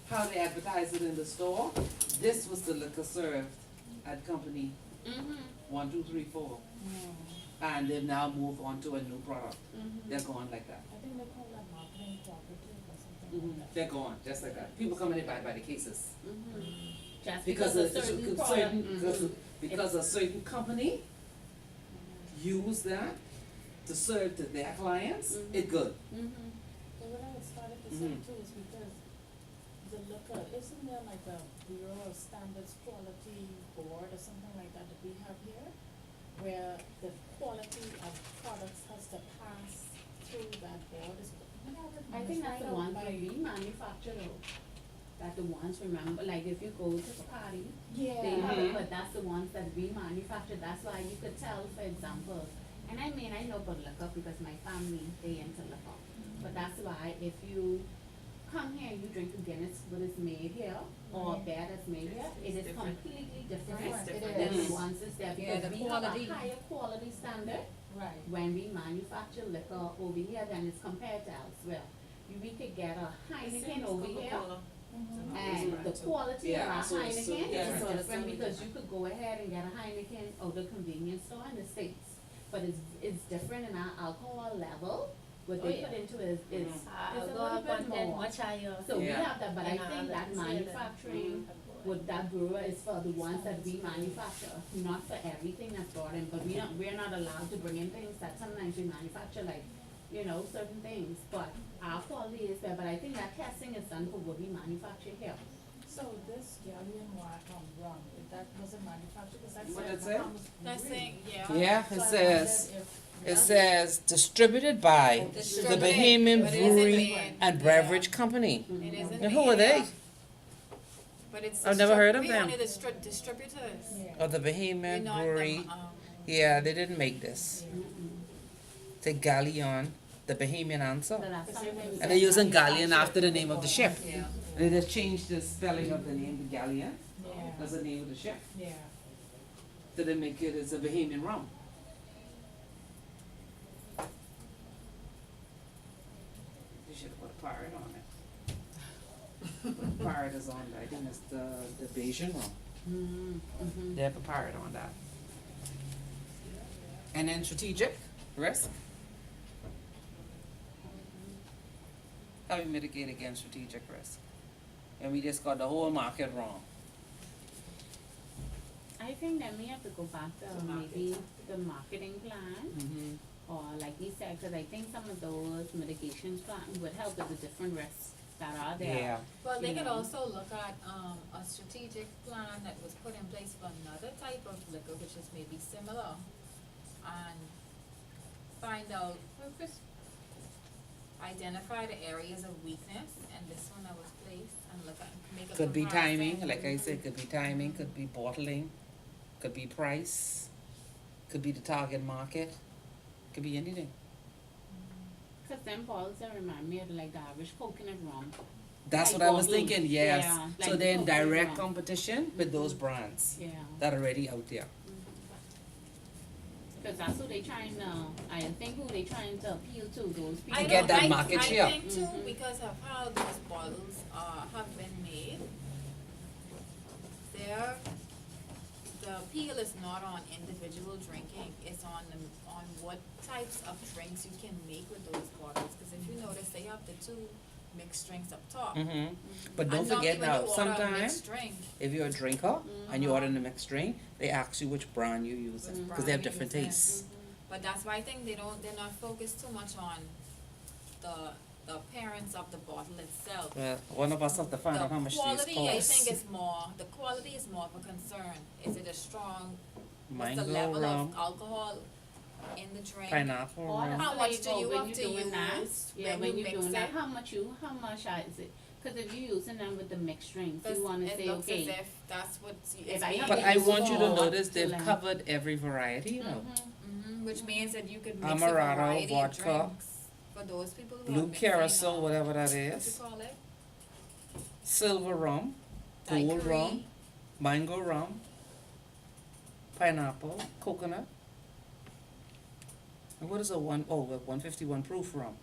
how they advertise it in the store, this was the liquor served at company Mhm. 1, 2, 3, 4. And they've now moved on to a new product. Mhm. They're going like that. I think they call that marketing cooperative or something like that. They're going, just like that. People come in and buy by the cases. Mhm. Just Because because a a certain product. certain, Mhm. because a certain company use that to serve to their clients, it good. Mhm. But what I started to say too is because the liquor, isn't there like a Bureau of Standards Quality Board or something like that we have here? Where the quality of products has to pass through that board is, I think that's the ones that we manufacture though. That the ones, remember, like if you go to the party, Yeah. they have it, but that's the ones that we manufacture. That's why you could tell, for example, and I mean, I know about liquor because my family, they into liquor. But that's why if you come here, you drink a Guinness, what is made here, or a beer that's made here, it is completely different It's different. than It the is. ones that's there. Yeah, Because the we have quality. a higher quality standard Right. when we manufacture liquor over here than it's compared to elsewhere. We could get a Heineken over here, and the quality of Yeah, our so- so- Heineken yeah. is different because you could go ahead and get a Heineken out the convenience store in the States. But it's different in our alcohol level, what they Oh, put yeah. into is it's a Alcohol little bit content more. much higher. So we Yeah. have that, but I in think our that others, yeah, manufacturing with that brewer is for the ones that we manufacture, not for everything that's brought in, but we're not allowed to bring in things that sometimes we manufacture, like, you know, certain things, but our quality is there, but I think that testing is done for what we manufacture here. So this Galleon rum, if that wasn't manufactured, because that's What like it say? Bahamas that's Brewery. saying, yeah. Yeah, So it I says, wondered it says distributed by the Distributed, Bahamian but it isn't Brewery made. and Beverage Company. It isn't Now, who are made they? here. But it's. I've never heard of we them. only distributors. Yeah. Of the We're Bahamian not Brewery. them, Yeah, they didn't make this. Say Galleon, the Bahamian answer. So that's something. And they're using Galleon after the name of the ship. Yeah. They just changed the spelling of the name to Galleon Yeah, as the name of the ship. yeah. So they make it as a Bahamian rum. You should have put a pirate on it. Pirate is on that. I think it's the Bayesian rum. Mm-hmm. They have a pirate on that. And then strategic risk. How we mitigate against strategic risk? And we just got the whole market wrong. I think then we have to go back to maybe the marketing plan, Mm-hmm. or like he said, cause I think some of those mitigation plans would help with the different risks that are there. Yeah. Well, they You could know. also look at, a strategic plan that was put in place for another type of liquor, which is maybe similar, and find out, identify the areas of weakness, and this one that was placed, and look at, make a Could be comparison. timing, like I said, could be timing, could be bottling, could be price, could be the target market, could be anything. Cause then also remind me of like the Irish coconut rum. That's Like what I was bottling. thinking, yes. Yeah, So like they're in coconut direct rum. competition with those brands Yeah. that are already out there. Cause that's who they trying to, I think who they trying to appeal to, those people. I get don't- that I- market share. I think too, Mhm. because of how these bottles, have been made, the appeal is not on individual drinking, it's on what types of drinks you can make with those bottles, cause if you notice, they have the two mixed drinks up top. But don't And normally forget when now, you order a sometimes mixed drink, if you're a drinker and you order a mixed drink, they ask you which brand you use Which because they have brand you different use, tastes. but that's why I think they're not focused too much on the appearance of the bottle itself. Well, one of us have to find out how much these cost. The quality, I think, is more, the quality is more of a concern. Is it a strong, what's the Mango level rum, of alcohol in the drink? pineapple Or the rum. How much do flavor you when have you to doing that. use Yeah, when when you you mix doing that, it? how much is it? Cause if you're using them with the mixed drinks, Cause you wanna it say, looks as okay, if that's what it's If I being have But to I use want you to salt notice to they've like- covered every variety, you know. which means that you could mix a Amaretto, variety of vodka, drinks for those people who Blue are mixing, Carousel, whatever that what you is, call it? silver rum, gold Daiquiri. rum, mango rum, pineapple, coconut. And what is a 151 proof rum?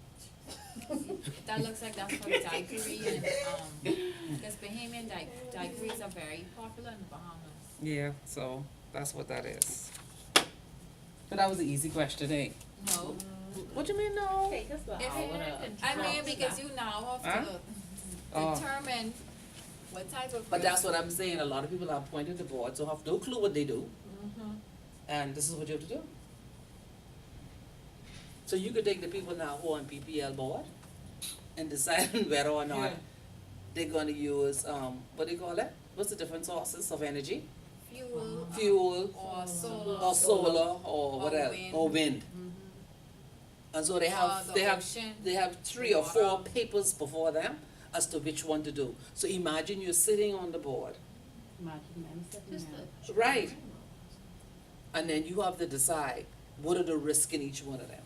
That looks like that's for daiquiri and, because Bahamian daiquiris are very popular in the Bahamas. Yeah, so that's what that is. But that was an easy question, eh? No, What do you mean no? take us If out it- with I mean, drugs, because that- you now Huh? have to Oh. determine what type of. But that's what I'm saying, a lot of people are appointed to boards, so have no clue what they do, and this is what you have to do. So you could take the people now who are on PPL board and decide whether or not they're gonna use, what do you call it? What's the different sources of energy? Fuel. Fuel, Or solar. or solar, or Or what else, wind. or wind. And so they have, the they ocean. have 3 or 4 Water. papers before them as to which one to do. So imagine you're sitting on the board, Imagine them sitting Just there. right? And then you have to decide, what are the risks in each one of them?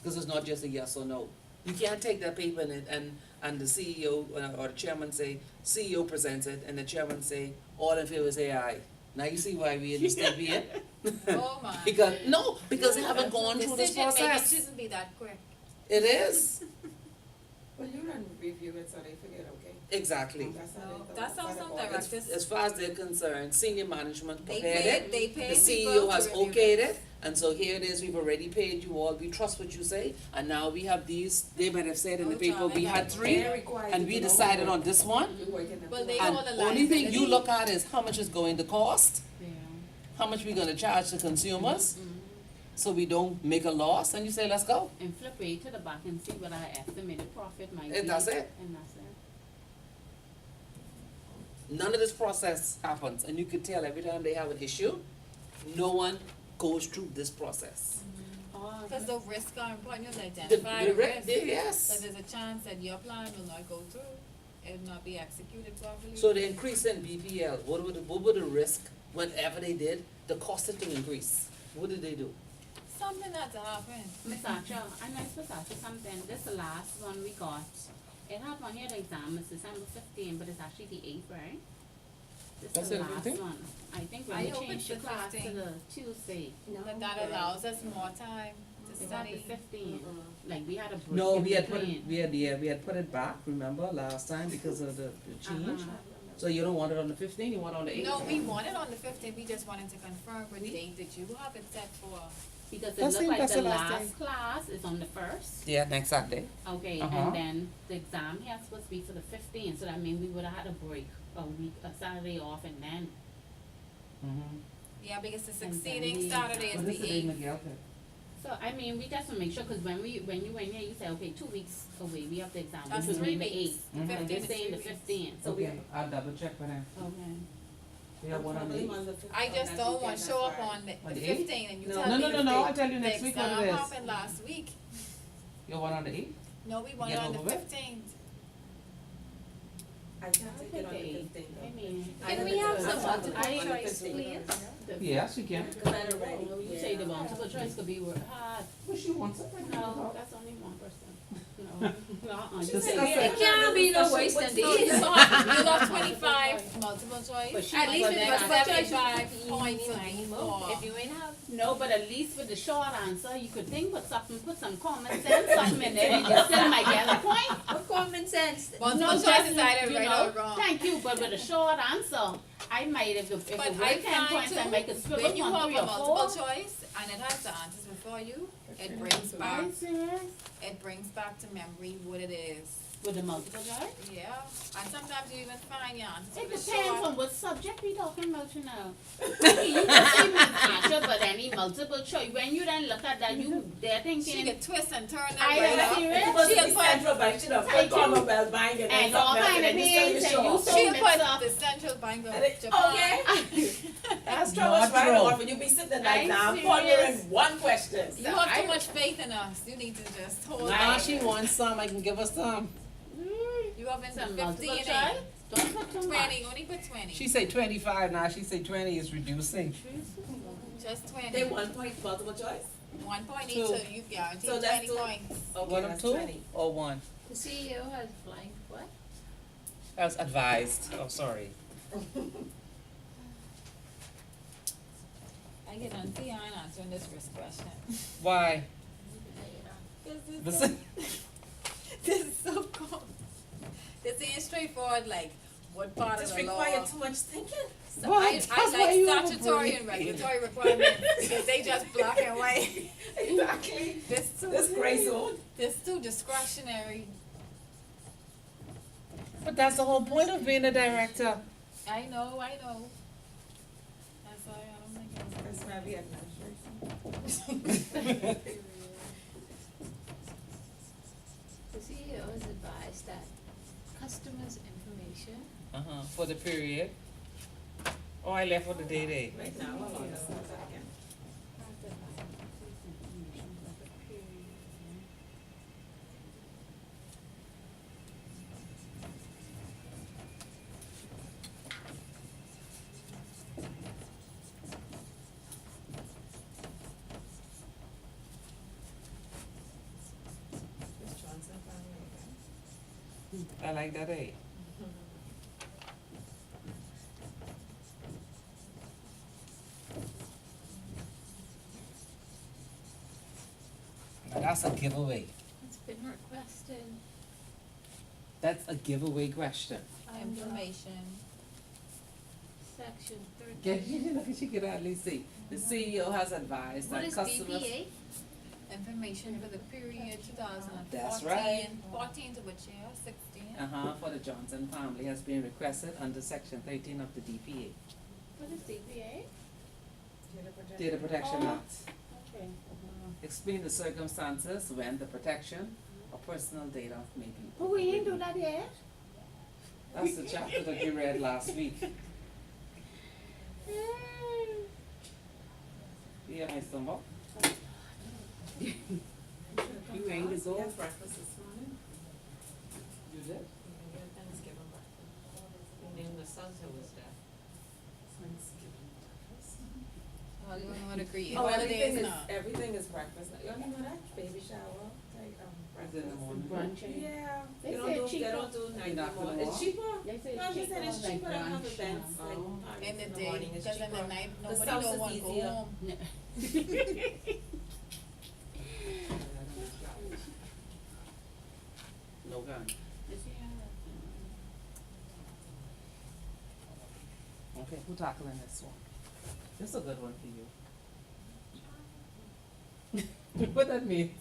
Because it's not just a yes or no. You can't take that paper and the CEO or the chairman say, CEO presents it, and the chairman say, all in favor say aye. Now you see why we in the state we in? Oh my. Because they haven't gone through this Decision making process. shouldn't be that quick. It is, Well, you don't review it, so they figure, okay. exactly. That's how No, they that's how some directors. As far as they're concerned, senior management They prepared pay, it, they the pay people CEO to has review okayed this. it, and so here it is, we've already paid you all, we trust what you say, and now we have these, they might have said in the Oh, paper, child, we I had got 3, They're required and to we know decided what on this one, you work in the Well, they and hold the only thing you liability. look at is how much it's going to cost, Yeah. how much we're gonna charge the consumers, so we don't make a loss, and you say, let's go. And flip way to the back and see what our estimated profit might be. And that's it. And that's it. None of this process happens, and you can tell every time they have an issue, no one goes through this process. Oh, Because the risks are important, you have to The- identify the the re- risk. yes. But there's a chance that your plan will not go through, it will not be executed properly. So the increase in BPL, what would the risk, whenever they did, the cost it to increase? What did they do? Something had to happen. Miss Archer, I'm nice to ask you something. This the last one we got. It had on here the exam is December 15, but it's actually the 8th, right? This That's the it, you last think? one. I think when I we hope changed it's the the class to 15th. the Tuesday, But that allows us more time to it's at the study. 15. Like we had a break No, in we had put between. we had put it back, remember, last time because of the change? Uh-huh. So you don't want it on the 15th, you want it on the 8th? No, we wanted on the 15th, we just wanted to confirm what date that you have it set for. Because it That's looked it, like that's the the last last day. class is on the 1st. Yeah, next Saturday. Okay, Uh-huh. and then the exam here is supposed to be for the 15th, so that means we would have had a break, a week, a Saturday off, and then. Mm-hmm. Yeah, because the And then succeeding we- Saturday is What the is the day 8th. Miguel picked? So, I mean, we just to make sure, cause when you went here, you said, okay, 2 weeks away, we have the exam, That's which would 3 be the weeks. 8th. Mhm. And 15 they're is saying 3 the weeks. 15th, so we, Okay, I'll double check for them. okay. We have one on the 8th? I just don't want to show up on the On the 15th and you No. tell No, me no, no, the no, date. I'll tell you next week what The it exam is. happened last week. You want on the 8th? No, we wanted Get on the over with? 15th. I can't take it on the 15th I though. mean. Can we have some multiple I- choice, please? Yes, you can. Oh, you say the multiple choice could be hard. Well, she wants it. No, that's only one person. No, uh-uh. She just said say- that's It can't be no waste in So these. you lost 25 multiple choice choice. But she At was least for it's that. for 75 points If anymore. you ain't have, No, but at least with the short answer, you could think, put some common sense, something in there, and you still might get a point. what common sense? Multiple No, choice just, is either you right know, or wrong. thank you, but with a short answer, I might, if it But were I 10 find points, I too, might could scribble when you on have 3 a or multiple 4. choice and it has the answers before you, it brings Are back, you serious? it brings back to memory what it is. With the multiple choice? Yeah, and sometimes you even find your answers It with a depends short. on what subject we talking about, you know. You can see my answer, but any multiple choice, when you then look at that, they're She thinking, can twist and turn that I right am up. serious. Supposed to She'll be put- Central Bank, should have put Thank you. Commonwealth Bank and then And all something else, kind and of then you things, still and you short. so She'll mixed put up. the Central Bank of And it- Japan. Okay. That's trouble Not right true. off, and you be sitting in that I'm exam serious. pondering one question. You have too much faith in us. You need to just hold Nah, on. she wants some, I can give her some. You have into Some 50 multiple and choice? Don't put too 20, only put 20. She say 25 now, she say 20 is reducing. Just 20. They 1 point multiple choice? 1 point each, Two. so you guarantee So that's 20 two. points. Okay, One of that's 2 20. or 1? The CEO has blank what? I was advised, oh, sorry. I get unfair on answering this risk question. Why? This is this is so cool. This ain't straightforward, like, what part Just of the law. require too much thinking. So What? I That's why you like have a statutory brain. and regulatory requirements, because they just black and white. Exactly. This gray zone. This too discretionary. But that's the whole point of being a director. I know. That's why I don't think it's. That's why we administration. The CEO has advised that customers' information For the period. Oh, I left for the day. Right now, hold on, let's start that again. Miss Johnson, finally again. I like that, eh? Now that's a giveaway. has been requested. That's a giveaway question. Under Information. section Get 13. look, she could at least see. The CEO has advised What that is customers. BPA? Information for the period 2014. That's right. 14 to which year? 16. For the Johnson family has been requested under section 13 of the DPA, What is DPA? Data Protection Act. Okay. Explain the circumstances when the protection of personal data may be. But we ain't do that yet. That's the chapter that you read last week. Yeah, my stomach. You ready to go? We had breakfast this morning. You did? We had Thanksgiving breakfast. And then the son who was there. Thanksgiving breakfast. Oh, you don't want to create Oh, holidays now. everything is breakfast. You don't know that? Baby shower, like, Is it in the breakfast. morning? Brunch. Yeah. They They say don't cheaper. do night In the anymore. afternoon. It's cheaper. They say No, I'm just saying it's cheaper, cheaper to like have brunch, events, yeah. like Oh. parties In the the day, morning, it's because in the cheaper. night, The nobody spouse don't is want to go easier. home. No gun. Okay, who tackling this one? This is a good one for you. What that means?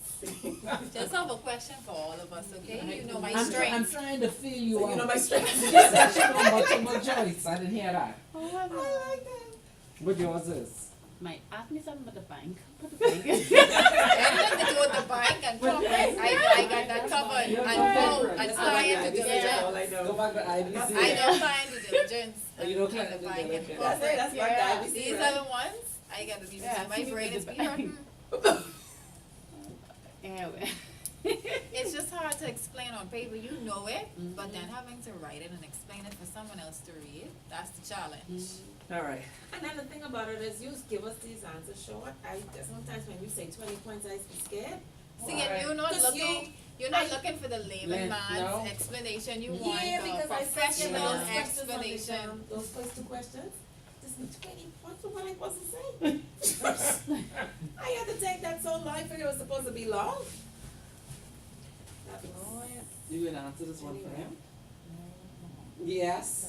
Just have a question for all of us, okay? You know my I'm strengths. trying to feel you So out. you know my strength. She said she know multiple choice. I didn't hear that. I like that. What yours is? Might ask me something about the bank. Put the bank in. Anything to do with the bank and corporate, I got that covered. You're And vote corporate. and That's client all due I diligence. All I know. Go back to IBC. I know client due diligence. Oh, you know and client the due bank and diligence. That's it, that's what Yeah, IBC, these right? are the ones, I gotta be, Yeah, my see, brain with is the be bank. hurting. Yeah, well. It's just hard to explain on paper, you know it, but then having to write it and explain it for someone else to read, that's the challenge. All right. And then the thing about it is, you give us these answers short. Sometimes when you say 20 points, I be scared. See, and you're not Because looking, You're not looking for the layman No. man's explanation, you want Yeah, a because I said, you professional know, those questions on the explanation. exam, those first two questions, just need 20 points for what I supposed to say. I had to take that so long, I figured it was supposed to be long. That was- You gonna answer this one for him? Yes.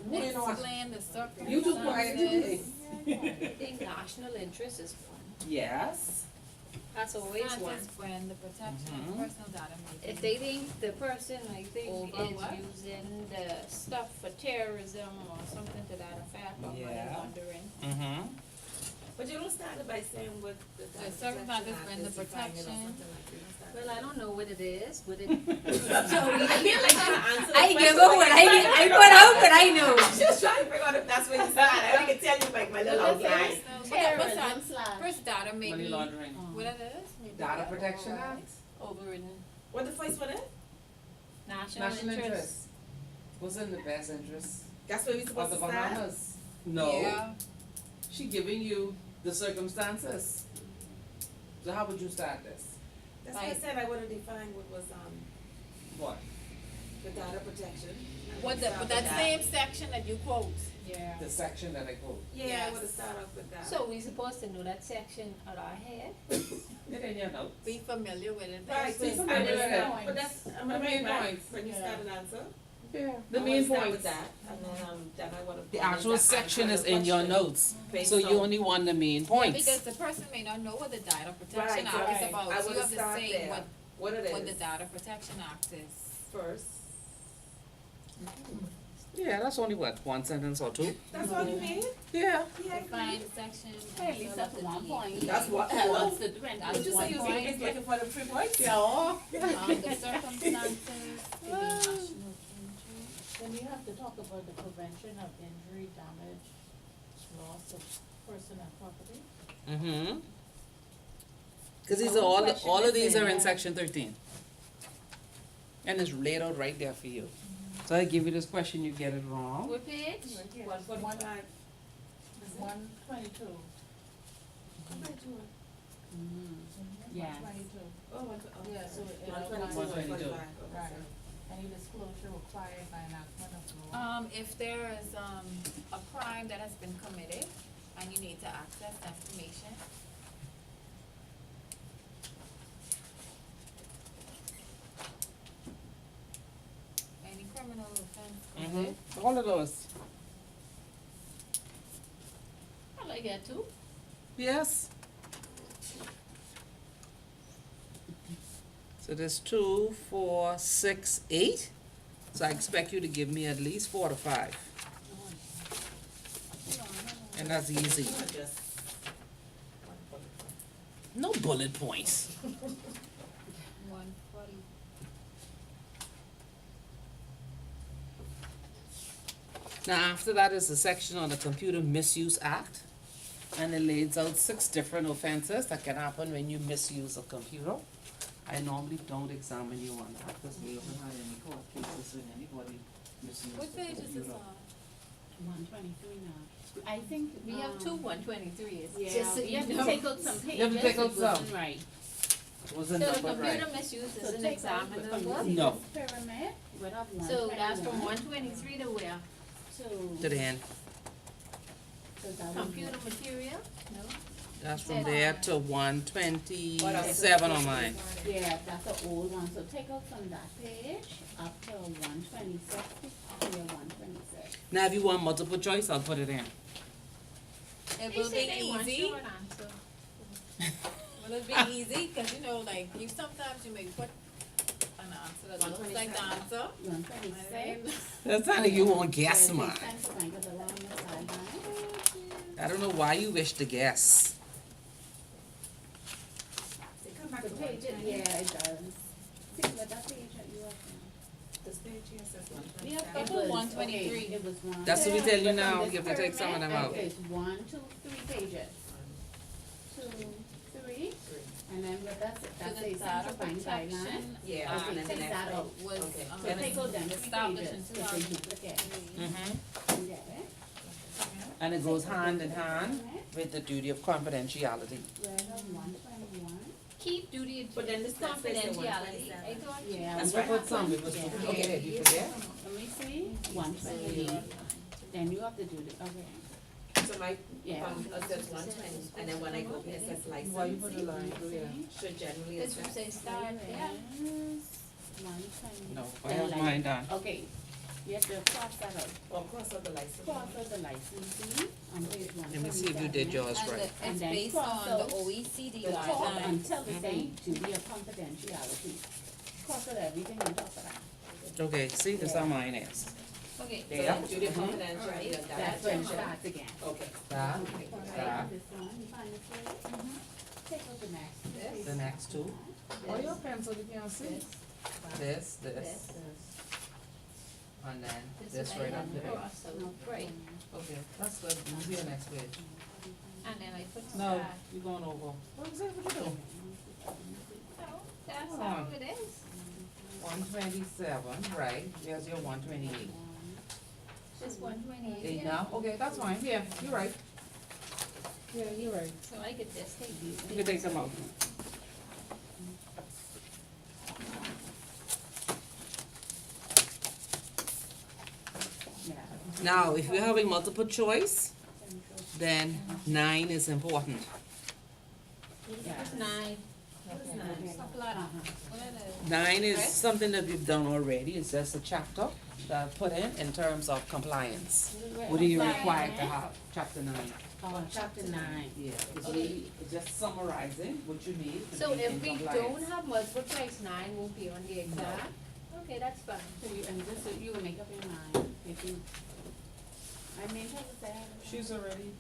Why not? Explain the circumstances. You too quiet today. I think national interest is one. Yes. That's always one. Scientists when the protection of Mhm. personal data may be. If they think the person, I think, Over is what? using the stuff for terrorism or something to that effect, or money Yeah. laundering. Mm-hmm. But you don't start it by saying what the data circumstances protection act when the is defining or protection- something like that. You don't start Well, it. I don't know what it is, but it. I feel like you answer the I give question, her but what it's I fine. put out what I know. Just trying to figure out if that's where you start. I can tell you like my little outline. Terrorism slash. First data may Money be, laundering. what it is, maybe. Data Protection Act. Overridden. What the first one is? National interest. What's in the best interest That's where we of supposed the to start? Bahamas? No. Yeah. She giving you the circumstances. So how would you start this? That's why I said I would have defined what was, What? the data protection. What the, but that same section that you quote. Yeah. The section that I quote. Yeah, I Yes. would have started off with that. So we supposed to know that section at our head? It in your notes. Be familiar with it. Right, so Be you familiar started with with it. that, but that's, am I The main right, points. when you Yeah. start an answer? Yeah. I The would main start points. with that, and then I would have. The actual section is in your notes, Based so you on- only want the main Yeah, points. because the person may not know what the Data Protection Right, Act right. is about, I so you would've have to started say there. What it what the is Data Protection Act is. first. Yeah, that's only what, one sentence or two? That's all you need? Yeah. Yeah. Define section. At least that's one point. That's what- What's the difference? Would you say you was One point. looking for the 3 points? Yeah. The circumstances, could be national changes. Then you have to talk about the prevention of injury, damage, loss of person and property. Mm-hmm. Cause these are all of these are in section 13. And it's laid out right there for you. So I give you this question, you get it wrong. What page? 145. 122. Yes. 122. Oh, Yeah, so it 122, 122. 145, okay, Right. sorry. Any disclosure required by enactment of law. If there is, a crime that has been committed and you need to access information. Any criminal offense committed. Mm-hmm. All of those. I like that too. Yes. So there's 2, 4, 6, 8. So I expect you to give me at least 4 to 5. And that's easy. Just No bullet points. 140. Now after that is the section on the Computer Misuse Act. And it lays out 6 different offenses that can happen when you misuse a computer. I normally don't examine you on that because we haven't had any court cases with anybody misused What the page is this computer. on? 123 now. I think. We have two 123s, Yeah, just so you you have to know. take out some pages. You have to take out it wasn't some. right. Wasn't So numbered right. computer misuse So is an take out examinable. from No. this pyramid, we'd have So that's from 121. 123 to where? To the end. So that would be- Computer material? No? That's from there to 127 on mine. Yeah, that's an old one, so take out from that page up to 126 to 126. Now if you want multiple choice, I'll put it in. It They will say be they want easy. short answer. Will it be easy? Cause you know, like, you sometimes you may put an answer that looks like the answer. 126. That's not like you won't guess Yeah, mine. take time to find it along the sideline. I don't know why you wish to guess. they come back The to page, 120. yeah, it does. See, but that page that you have This page here says We have 127. couple now. It was, 123. okay, it was one. That's what we tell you But now, from this you have to take some of them pyramid, out. It's 1, 2, 3 pages. 2, 3, and then with that, that's So a the data sanctifying guideline. protection Yeah, Okay, and then the take next that page. out. was, Okay. So take out them 3 established in pages, if they duplicate. 2003. Mm-hmm. You get it? And it goes hand in hand with the duty of confidentiality. Where the 121, keep duty But then this next page said confidentiality. 127. I thought you. Yeah. That's we what have some to- we was yeah. supposed to Okay. get, you forget? Let me see, 120. Then you have to do the, okay. So my, Yeah. assess 120, and then when I go to assess licensing. Why you put the line through there? Should generally This would assess. say start, yeah. 120. No, I Then have like- mine done. Okay, you have to cross that out. Or cross out the license. Cross out the licensing on page 127. Let me see if you did yours And right. the, And it's then based cross on the out OECD The top guidelines. until the say duty of confidentiality. Cross out everything on top of that. Okay, see, this how mine is. Okay, So Yeah. then duty of Mhm. confidentiality of that. That's when it section. starts again. Okay. That, Okay, that, this one, you find this one? Take out the next. This. the next two. Oh, your pencil, you can't see. This, this, and then this this one right I up had there. across, so, right, Okay, that's good. You see the next page. and then I put No, start. you're going over. What is it, what you doing? So, that's Hold how on. it is. 127, right, here's your 128. Just 128, Eight yeah. now, okay, that's fine, yeah, you're right. Yeah, you're right. So I could just take these. You can take them out. Yeah. Now, if you're having multiple choice, then 9 is important. Yeah. It's 9. What's nine? Couple of, what are the? 9 is Right. something that we've done already, it's just a chapter that I've put in terms of compliance. What are you required to have? Chapter 9. Oh, chapter 9. Yeah, it's Okay. really just summarizing what you need to So be if in we compliance. don't have multiple choice, 9 won't be on the exam? Okay, that's fine. So you, and this, you will make up your mind, if you, I mean, how was that? She's already,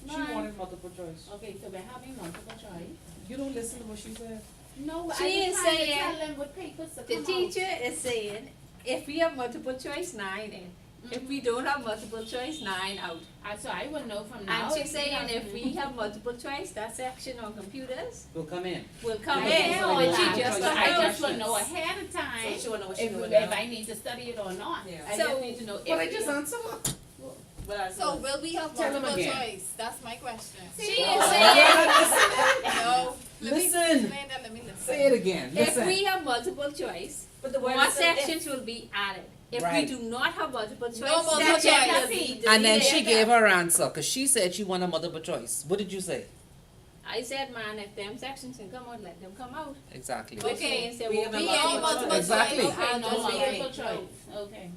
she Nine. wanted multiple choice. Okay, so we're having multiple choice. You don't listen to what she said? No, She I is was trying to saying- tell them what papers to The come out. teacher is saying, if we have multiple choice, 9 in. If we don't have multiple choice, 9 out. So I will know from now. And she's if we saying have- if we have multiple choice, that section on computers Will come in. will come Okay, in, so or I she just so don't I know. just will know ahead of time So she wanna know what she if, doing if now. I need to study it or not. Yeah. I So- just need to know if. But I just answered her. But I So will we have Tell 'em multiple again. choice? That's my question. She is saying, No, let me Listen. explain that, let me listen. Say it again, if listen. we have multiple choice, But the word more is still if. sections will be added. If we Right. do not have multiple choice, multiple section choice. will be And then deleted. she gave her answer, cause she said she wanted multiple choice. What did you say? I said, man, if them sections can come out, let them come out. Exactly. Okay, and say, We well, have a we multiple have choice. multiple Exactly. choice. Okay, and no just multiple make- choice, okay.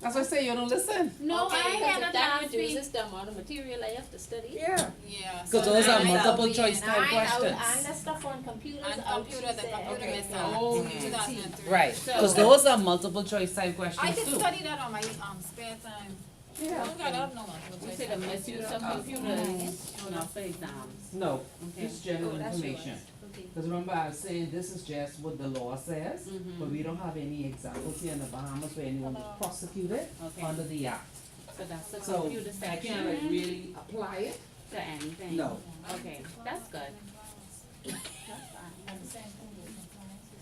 That's why I say you don't listen. No, Okay, I 'cause had if it that last week. reduces the amount of material I have to study. Yeah. Yeah. Cause those are nine multiple will be choice in. type 9 out, questions. and the stuff on computers And out, computer, she the said. computer Okay. missed out. Oh, 2003. Right, So- cause those are multiple choice type I questions can too. study that on my spare time. I don't gotta have no multiple We choice. said a misuse of computers, not for exams. No, Okay. it's general Oh, that's information. yours. Okay. Cause remember I was saying this is just what the law says, Mhm. but we don't have any examples here in the Bahamas where anyone was prosecuted Okay. under the act. So that's the So computer I section. can't like really apply it. To anything? No. Okay, that's good. That's fine.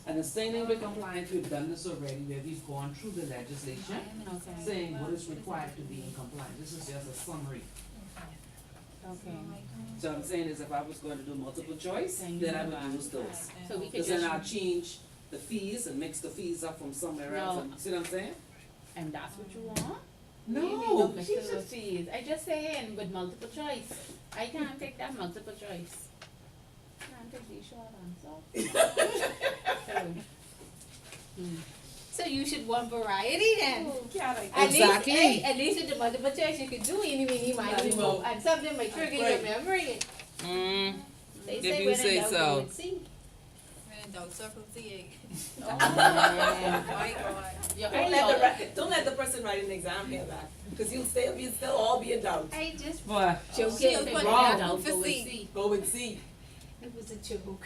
And the same thing with compliance, we've done this already, where we've gone through the legislation, Okay, saying what is required to be in compliance. This is just a summary. okay. So I'm saying is if I was going to do multiple choice, Then you then I move would on. use those. So we could Cause just, then I'll change the fees and mix the fees up from somewhere else, No. and, see what I'm saying? and that's what you want? No, Don't mix she it with just- fees. I just saying with multiple choice. I can't take that multiple choice. Can't take the short answer. So. So you should want variety then. At Exactly. least, hey, at least with the multiple choice, you could do any, mini, miny, Mo. mo, and something might trigger your Right. memory. Mm, They If say you when say in doubt, so. do it, see. When in doubt, circle the egg. Oh, My God. Your Don't let the person writing the exam hear that, cause you'll still all be in doubt. I just but, She'll joking. put Wrong. it down for C. Go with C. It was a joke.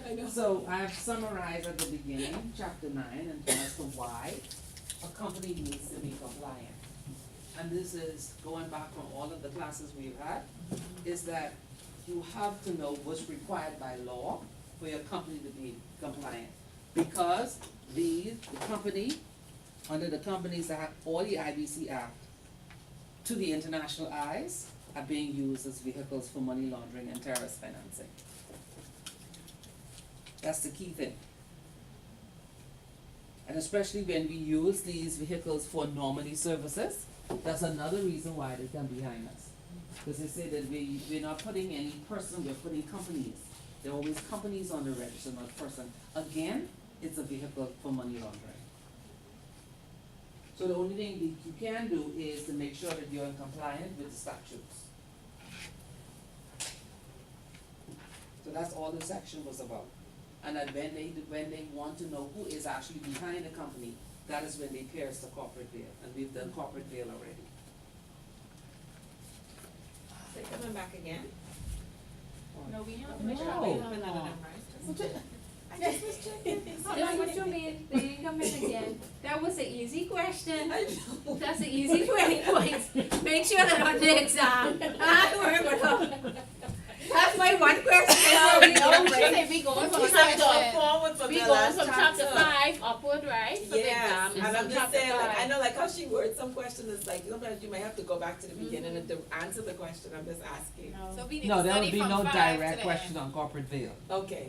I know. so I've summarized at the beginning, chapter 9, and as to why a company needs to be compliant. And this is going back from all of the classes we've had, is that you have to know what's required by law for your company to be compliant. Because the company, under the Companies Act or the IBC Act, to the international eyes, are being used as vehicles for money laundering and terrorist financing. That's the key thing. And especially when we use these vehicles for normally services, that's another reason why they come behind us. Because they say that we're not putting any person, we're putting companies. There are always companies on the register, not person. Again, it's a vehicle for money laundering. So the only thing that you can do is to make sure that you're in compliance with the statutes. So that's all the section was about. And that when they want to know who is actually behind the company, that is when they pierce the corporate veil, and we've done corporate veil already. They coming back again? No, we have. No. We have another number. I just was checking. That's what you mean, they ain't coming again. That was an easy question. I know. That's an easy 20 points. Make sure that on the exam, I work with her. That's my one question. No, she said we going from She's like going chapter, forward from we the going last from chapter chapter. 5 upward, right? For the Yes, exam, and I'm from just chapter saying, like, I 5. know like how she words some questions, it's like, sometimes you may have to go back to the beginning and to answer the question, I'm just asking. So we need No, to there will study be from no 5 to direct the question end. on corporate veil. Okay.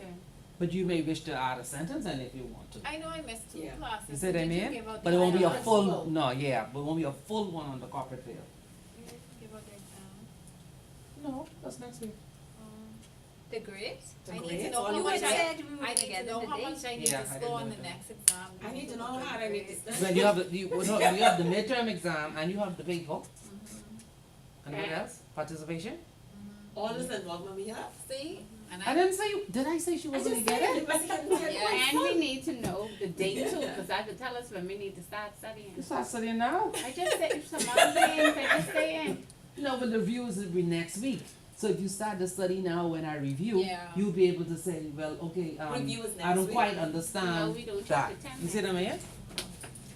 But you may wish to add a sentence in if you want to. I know I missed 2 Yeah. classes. You see what I Did you mean? give out But the it won't be a exam? full, no, yeah, but it won't be a full one on the corporate veil. You did give out the exam. No, that's next week. The grades? The I need to grades? know All how you much had I, said we were I need to together know how today. much I need Yeah, to I score didn't on know the that. next exam. I need to know how hard I need to study. Well, you have the, you have the midterm exam and you have the paper. And what Okay. else? Participation? All this involvement we have? See? And I didn't say, did I say she I wasn't just gonna said get it, it? but you hadn't said Yeah. And we need to know the date too, because that could tell us when we need to start studying. You start studying now. I just said some other things, I just saying. No, but the reviews will be next week. So if you start the study now when I review, Yeah. you'll be able to say, well, okay, Review is I next don't week. quite No, understand we don't that. chapter 10 You see what I mean?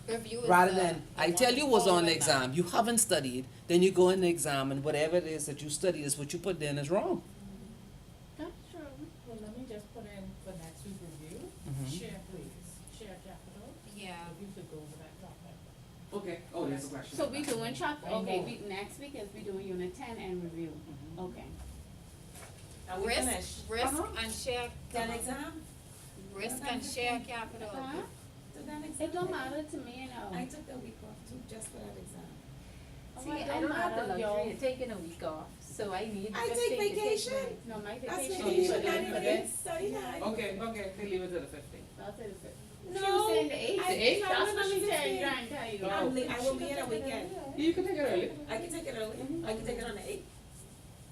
Review is Rather the- than, the I one tell you what's on following the that. exam, you haven't studied, then you go in the exam and whatever it is that you study is what you put in is wrong. That's true. Well, let me just put in for next week review, share please, share capital, Yeah. if you could go over that topic. Okay, oh, there's a question. So we doing chapter, I okay, know. we, next week is we doing unit 10 and review, okay. Are we finished? Risk and share. That exam? Risk and share capital. Huh? Did that exam? It don't matter to me, you know. I took the week off too, just for that exam. Oh, See, it I don't have the matter, yo. luxury of taking a week off, so I need I just take take vacation. No, my That's vacation vacation, is not for even this. study time. Okay, they leave it to the 15th. I'll say the 5th. No, She was saying the 8th, I- the 8th, I that's was what on she the said, 15th. trying to tell you. I will be at a weekend. You can take it early. I can take it early. I can take it on the 8th.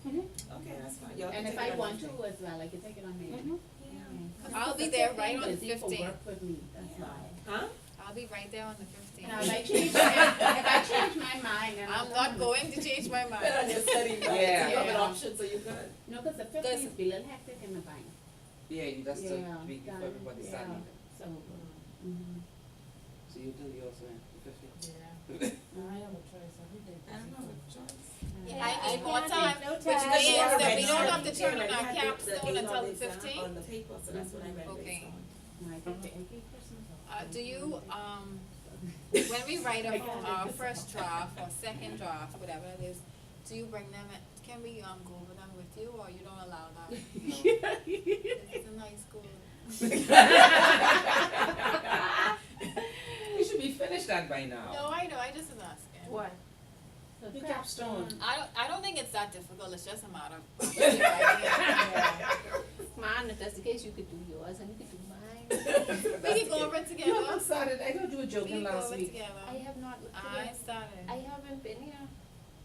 Okay, that's fine. Y'all And can if take I it on want the to 15th. as well, I can take it on the 8th. Yeah. I'll be there right on the Busy for 15th. work with me, that's why. Huh? I'll be right there on the 15th. Now, if I change my mind, then I'm not going to change my mind. Put on your study, right? Yeah. You have an Yeah. option, so you could. No, cause the 15th be a little hectic in the bank. Yeah, that's the Yeah, week before done, everybody yeah. studying. So, mhm. So you do yours when, the 15th? Yeah, I have a choice, every day. I don't have a choice. I need more time, No which time. means you that already we don't have already to turn in already our had capstone the eight until on the exam 15th. On the paper, so that's what I read Okay. based on. My 15th. Do you, when we write our first draft or second draft, whatever it is, do you bring them, can we, go over them with you, or you don't allow that? It's a nice school. We should be finished that by now. No, I know, I just was asking. What? The capstone. I don't think it's that difficult, it's just a matter of actually writing it. Man, if that's the case, you could do yours and you could do mine. We can go over it You together. haven't started, I thought you were We joking can go last over it week. together. I have not looked I at it. started. I haven't been here.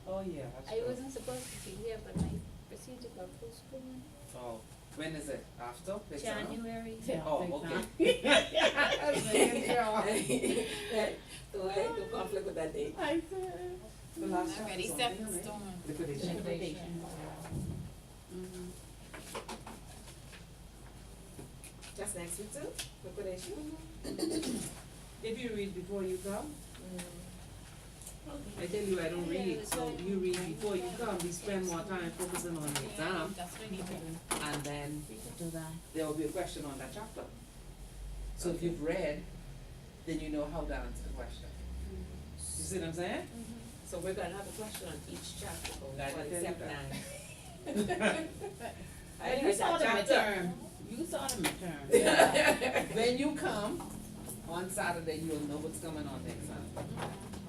Oh, yeah, that's I true. wasn't supposed to be here, but my procedure got postponed. Oh, when is it? After? the exam? January. Oh, okay. So I had no conflict with that date. I said. The last Already chapter's set on in there, stone. right? Liquidation. Liquidation. Mhm. Just next week too, liquidation? If you read before you come, I tell you I don't read, so you read before you come, we spend more time focusing on the exam, That's what I need to do. and then We could do that. there will be a question on that chapter. So if you've read, then you know how to answer the question. You see what I'm saying? So we're gonna have a question on each chapter, I for can tell you except that. 9. I You heard saw that the chapter. midterm, You saw the midterm. When you come on Saturday, you'll know what's coming on next time.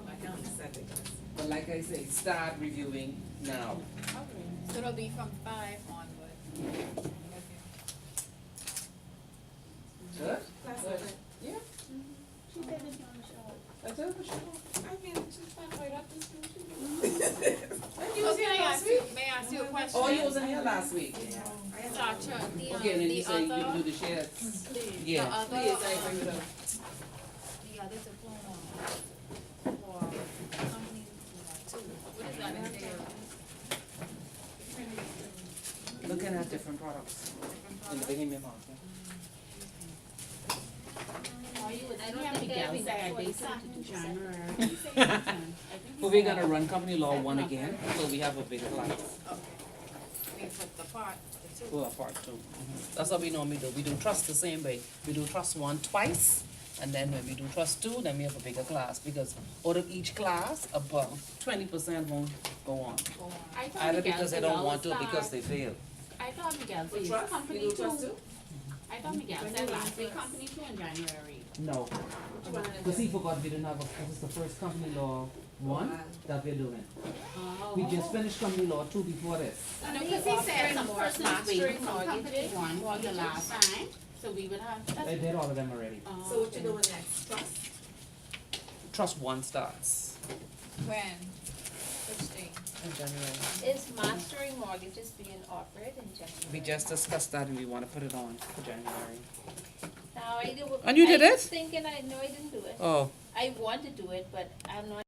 I can understand it, guys. But like I say, start reviewing now. So it'll be from 5 onward. Good? Last Good. minute. Yeah, She said it's on the show. I tell you for sure. I mean, she's not right up this week. So may I ask you a question? Oh, you wasn't here last week. Sasha, Okay, and then you the say you other, do the shares. the Yeah, other, please, I agree with her. the other diploma for companies, too, what is that entail? Looking at different products in the beginning market. Are you with I don't me? think Miguel every said they 47 start in to January. Say something. I think he But we're said- gonna run company law 1 again, so we have a bigger class. Okay. We put the part, the two. Well, part 2. That's what we normally do. We do trust the same way. We do trust 1 twice, and then when we do trust 2, then we have a bigger class, because out of each class, about 20% won't go on. I thought Either Miguel because they said don't all want to, or start- because they fail. I thought Miguel For said trust? company You do trust two. too? I thought Miguel said last week company 2 in January. No, because he forgot we didn't have this is the first company law 1 that we're doing. Oh. We just finished company law 2 before this. No, because he said some more persons mastering waited from company mortgages. 1 was the last time, so we would have. I did all of them already. Oh, So what you okay. doing next? Trust? Trust 1 starts When? Which thing? in January. Is mastering mortgages being offered in January? We just discussed that and we wanna put it on for January. Now, I do. And you did I it? was thinking, no, I didn't do it. Oh. I want to do it, but I'm not